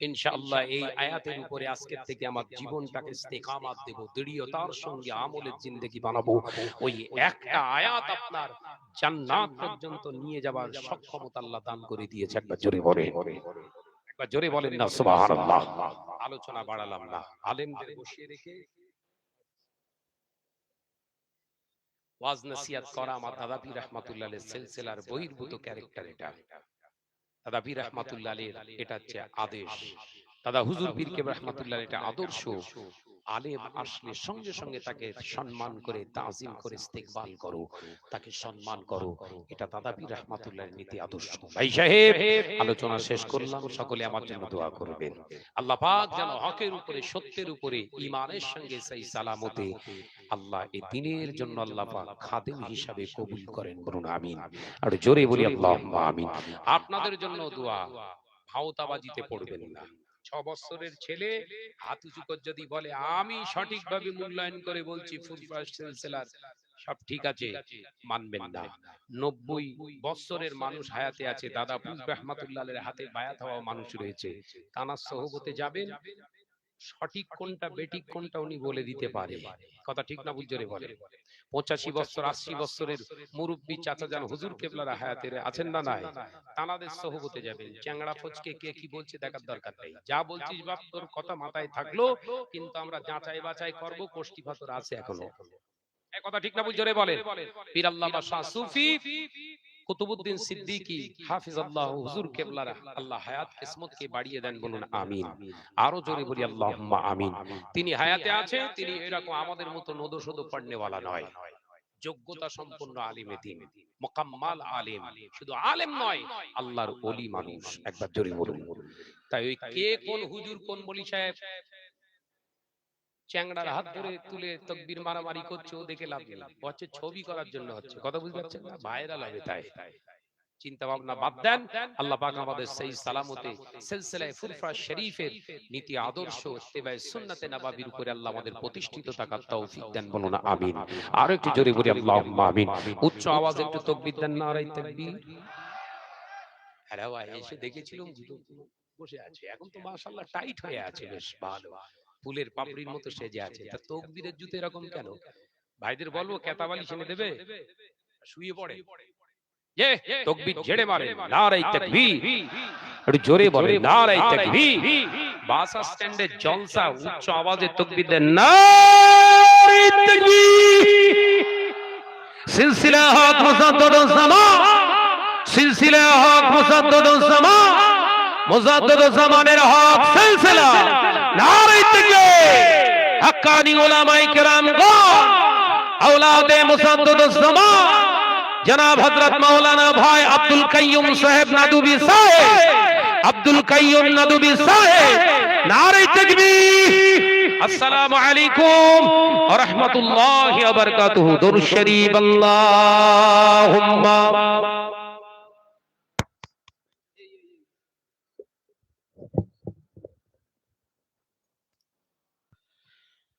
ইনশাআল্লাহ। এই আয়াতের উপরে আজকের থেকে আমার জীবনটাকে ইস্তেকামাত দেব, দৃঢ়তার সঙ্গে আমলের জিন্দেগি বানাবো। ওই একটা আয়াত আপনার জান্নাত পর্যন্ত নিয়ে যাবার সক্ষমতা আল্লাহ দান করে দিয়েছে। একবার জোরে বলেন, একবার জোরে বলেন না সুবহানাল্লাহ। আলোচনা বাড়ালাম না, আলেমদের বসিয়ে রেখে ওয়াজ নসিহত করা আমার দাদা পীর রাহমাতুল্লাহ আলাইহির সিলসিলার বহির্ভূত ক্যারেক্টার। এটা দাদা পীর রাহমাতুল্লাহ আলাইহির এটা হচ্ছে আদেশ। দাদা হুজুর পীর কেবলা রাহমাতুল্লাহ এটা আদর্শ। আলেম আসলে সঙ্গে সঙ্গে তাকে সম্মান করে, তাজিম করে ইস্তেকবাল করো, তাকে সম্মান করো। এটা দাদা পীর রাহমাতুল্লাহর নীতি আদর্শ। ভাই সাহেব, আলোচনা শেষ করলাম, সকলে আমার জন্য দোয়া করবেন। আল্লাহ পাক যেন হকের উপরে, সত্যের উপরে, ঈমানের সঙ্গে সেই সালামতে আল্লাহ এই দিনের জন্য আল্লাহ পাক খাদেম হিসাবে কবুল করেন, বলুন আমিন। আর জোরে বলি আল্লাহুম্মা আমিন। আপনাদের জন্য দোয়া, ভাওতাবাজিতে পড়বেন না। 6 বছরের ছেলে হাত উঁচু করে যদি বলে আমি সঠিকভাবে মূল্যায়ন করে বলছি ফুরফুরা সিলসিলার সব ঠিক আছে, মানবেন না। 90 বছরের মানুষ হায়াতে আছে, দাদা পীর রাহমাতুল্লাহ আলাইহির হাতে বায়াত হওয়া মানুষ রয়েছে। তানার সোহবতে যাবেন, সঠিক কোনটা বেঠিক কোনটা উনি বলে দিতে পারে। কথা ঠিক না? বুঝ জোরে বলে। 85 বছর 80 বছরের মুরব্বী চাচা যান হুজুর কেবলার হায়াতে আছেন না নাই, তানাদের সোহবতে যাবেন। চ্যাংড়া ফচকে কে কি বলছে দেখার দরকার নেই। যা বলছিস বাপ তোর কথা মাথায় থাকলো, কিন্তু আমরা যাচাই বাছাই করব, কোষ্ঠী পাথর আছে এখনো। এই কথা ঠিক না? বুঝ জোরে বলে। পীর আল্লামা শাহ সুফি কুতুবউদ্দিন সিদ্দিকী হাফিজাল্লাহ হুজুর কেবলার আল্লাহ হায়াত কিসমতকে বাড়িয়ে দেন, বলুন আমিন। আরো জোরে বলি আল্লাহুম্মা আমিন। তিনি হায়াতে আছে, তিনি এরকম আমাদের মতো নদশদ পড়নেওয়ালা নয়, যোগ্যতা সম্পন্ন আলিমে দ্বীন, মুকাম্মাল আলেম। শুধু আলেম নয়, আল্লাহর ওলি মানুষ। একবার জোরে বলুন। তাই ওই কে কোন হুজুর কোন বলি সাহেব চ্যাংড়ার হাত ধরে তুলে তাকবীর মারামারি করছে, ও দেখে লাভ নেই। হচ্ছে ছবি করার জন্য হচ্ছে, কথা বুঝতে পারছেন না? ভাইরাল হবে তাই। চিন্তা ভাবনা বাদ দেন। আল্লাহ পাক আমাদের সেই সালামতে সিলসিলায়ে ফুরফুরা শরীফের নীতি আদর্শ ইত্তেবায়ে সুন্নাতে নববীর উপরে আল্লাহ আমাদের প্রতিষ্ঠিত থাকার তৌফিক দেন, বলুন আমিন। আর একটু জোরে বলি আল্লাহুম্মা আমিন। উচ্চ আওয়াজে একটু তাকবীর দেন, নারায়ে তাকবীর। আরে ভাই এসে দেখেছিলাম জুতো বসে আছে, এখন তো মাশাআল্লাহ টাইট হয়ে আছে, বেশ ভালো, ফুলের পাপড়ির মতো সেজে আছে। তা তাকবীরের জুতো এরকম কেন? ভাইদের বলবো কেতাবালি ছেড়ে দেবে, শুয়ে পড়ে ये तकबीर झेड़े मारे, नारे तकबीर। একটু জোরে বলে নারে তাকবীর। বাস স্ট্যান্ডে জলসা, উচ্চ আওয়াজে তাকবীর দেন, নারে তাকবীর। সিলসিলা হক মুজাদ্দিদুজ জামান, সিলসিলা হক মুজাদ্দিদুজ জামান, মুজাদ্দিদুজ জামানের হক সিলসিলা, নারে তাকবীর। হক্কানি উলামায়ে কেরামগণ, औलादे मुसद्दिदुज জামান, जनाब हजरत मौलाना भाई अब्दुल कय्यूम साहेब नदवी साहेब, अब्दुल कय्यूम नदवी साहेब, नारे तकबीर। अस्सलामु अलैकुम व रहमतुल्लाहि व बरकातुहू। दुरूद शरीफ अल्लाहुम्मा।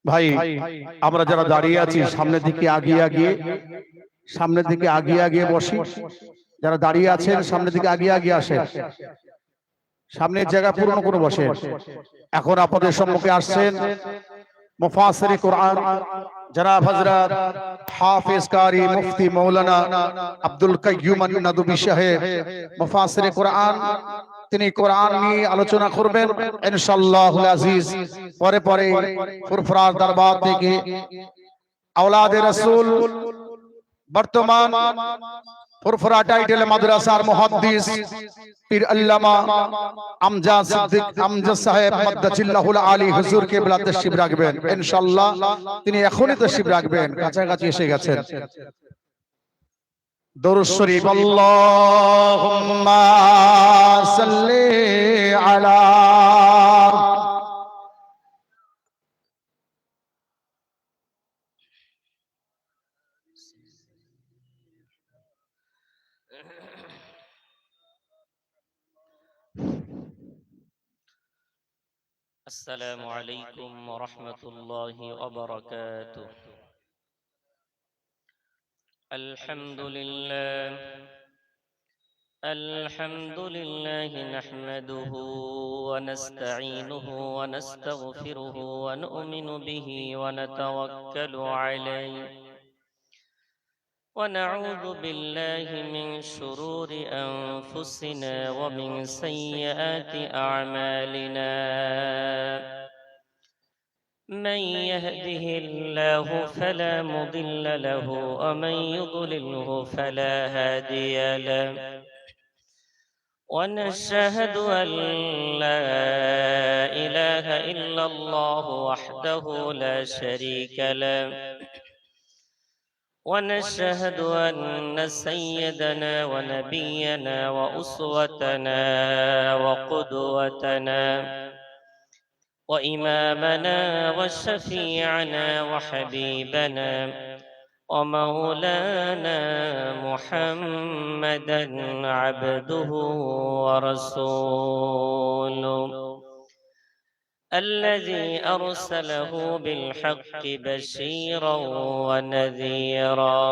ভাই আমরা যারা দাঁড়িয়ে আছি সামনের দিকে আগিয়ে আগিয়ে, সামনের দিকে আগিয়ে আগিয়ে বসি। যারা দাঁড়িয়ে আছেন সামনের দিকে আগিয়ে আগিয়ে আসেন, সামনের জায়গা পূর্ণ করে বসেন। এখন আপনাদের সম্মুখে আসছেন মুফাসসির কোরআন জনাব হযরত হাফেজ কারি মুফতি মাওলানা আব্দুল কাইয়্যুম আন-নাদবী সাহেব, মুফাসসির কোরআন। তিনি কোরআন নিয়ে আলোচনা করবেন ইনশাআল্লাহুল আজিজ। পরে পরে ফুরফুরা দরবার থেকে আওলাদে রাসূল, বর্তমান ফুরফুরা টাইটেল মাদ্রাসার মুহাদ্দিস পীর আল্লামা আমজাদ সিদ্দিক আমজাদ সাহেব মাদ্দাজিল্লাহুল আলী হুজুর কেবলা তাশরীফ রাখবেন ইনশাআল্লাহ। তিনি এখনই তাশরীফ রাখবেন, কাছাকাছি এসে গেছেন। দুরূদ শরীফ আল্লাহুম্মা সাল্লি আলা। السلام عليكم ورحمة الله وبركاته. الحمد لله نحمده ونستعينه ونستغفره ونؤمن به ونتوكل عليه ونعوذ بالله من شرور أنفسنا ومن سيئات أعمالنا. من يهده الله فلا مضل له ومن يضلله فلا هادي له. ونشهد أن لا إله إلا الله وحده لا شريك له. ونشهد أن سيدنا ونبينا وأسوتنا وقدوتنا وإمامنا وشفيعنا وحبيبنا ومولانا محمدا عبده ورسوله الذي أرسله بالحق بشيرا ونذيرا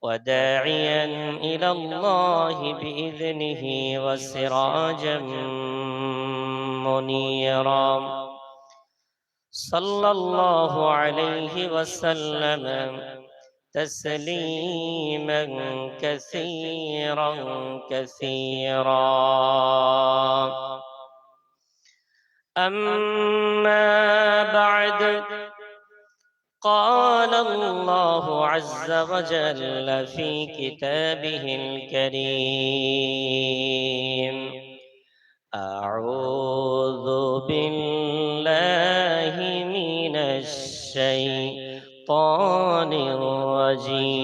وداعيا إلى الله بإذنه وسراجا منيرا. صلى الله عليه وسلم تسليما كثيرا كثيرا. أما بعد، قال الله عز وجل في كتابه الكريم: أعوذ بالله من الشيطان الرجيم.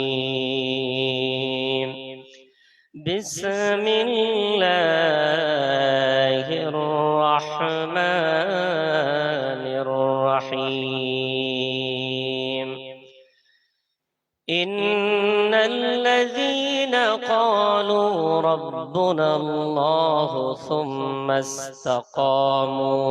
بسم الله الرحمن الرحيم. إن الذين قالوا ربنا الله ثم استقاموا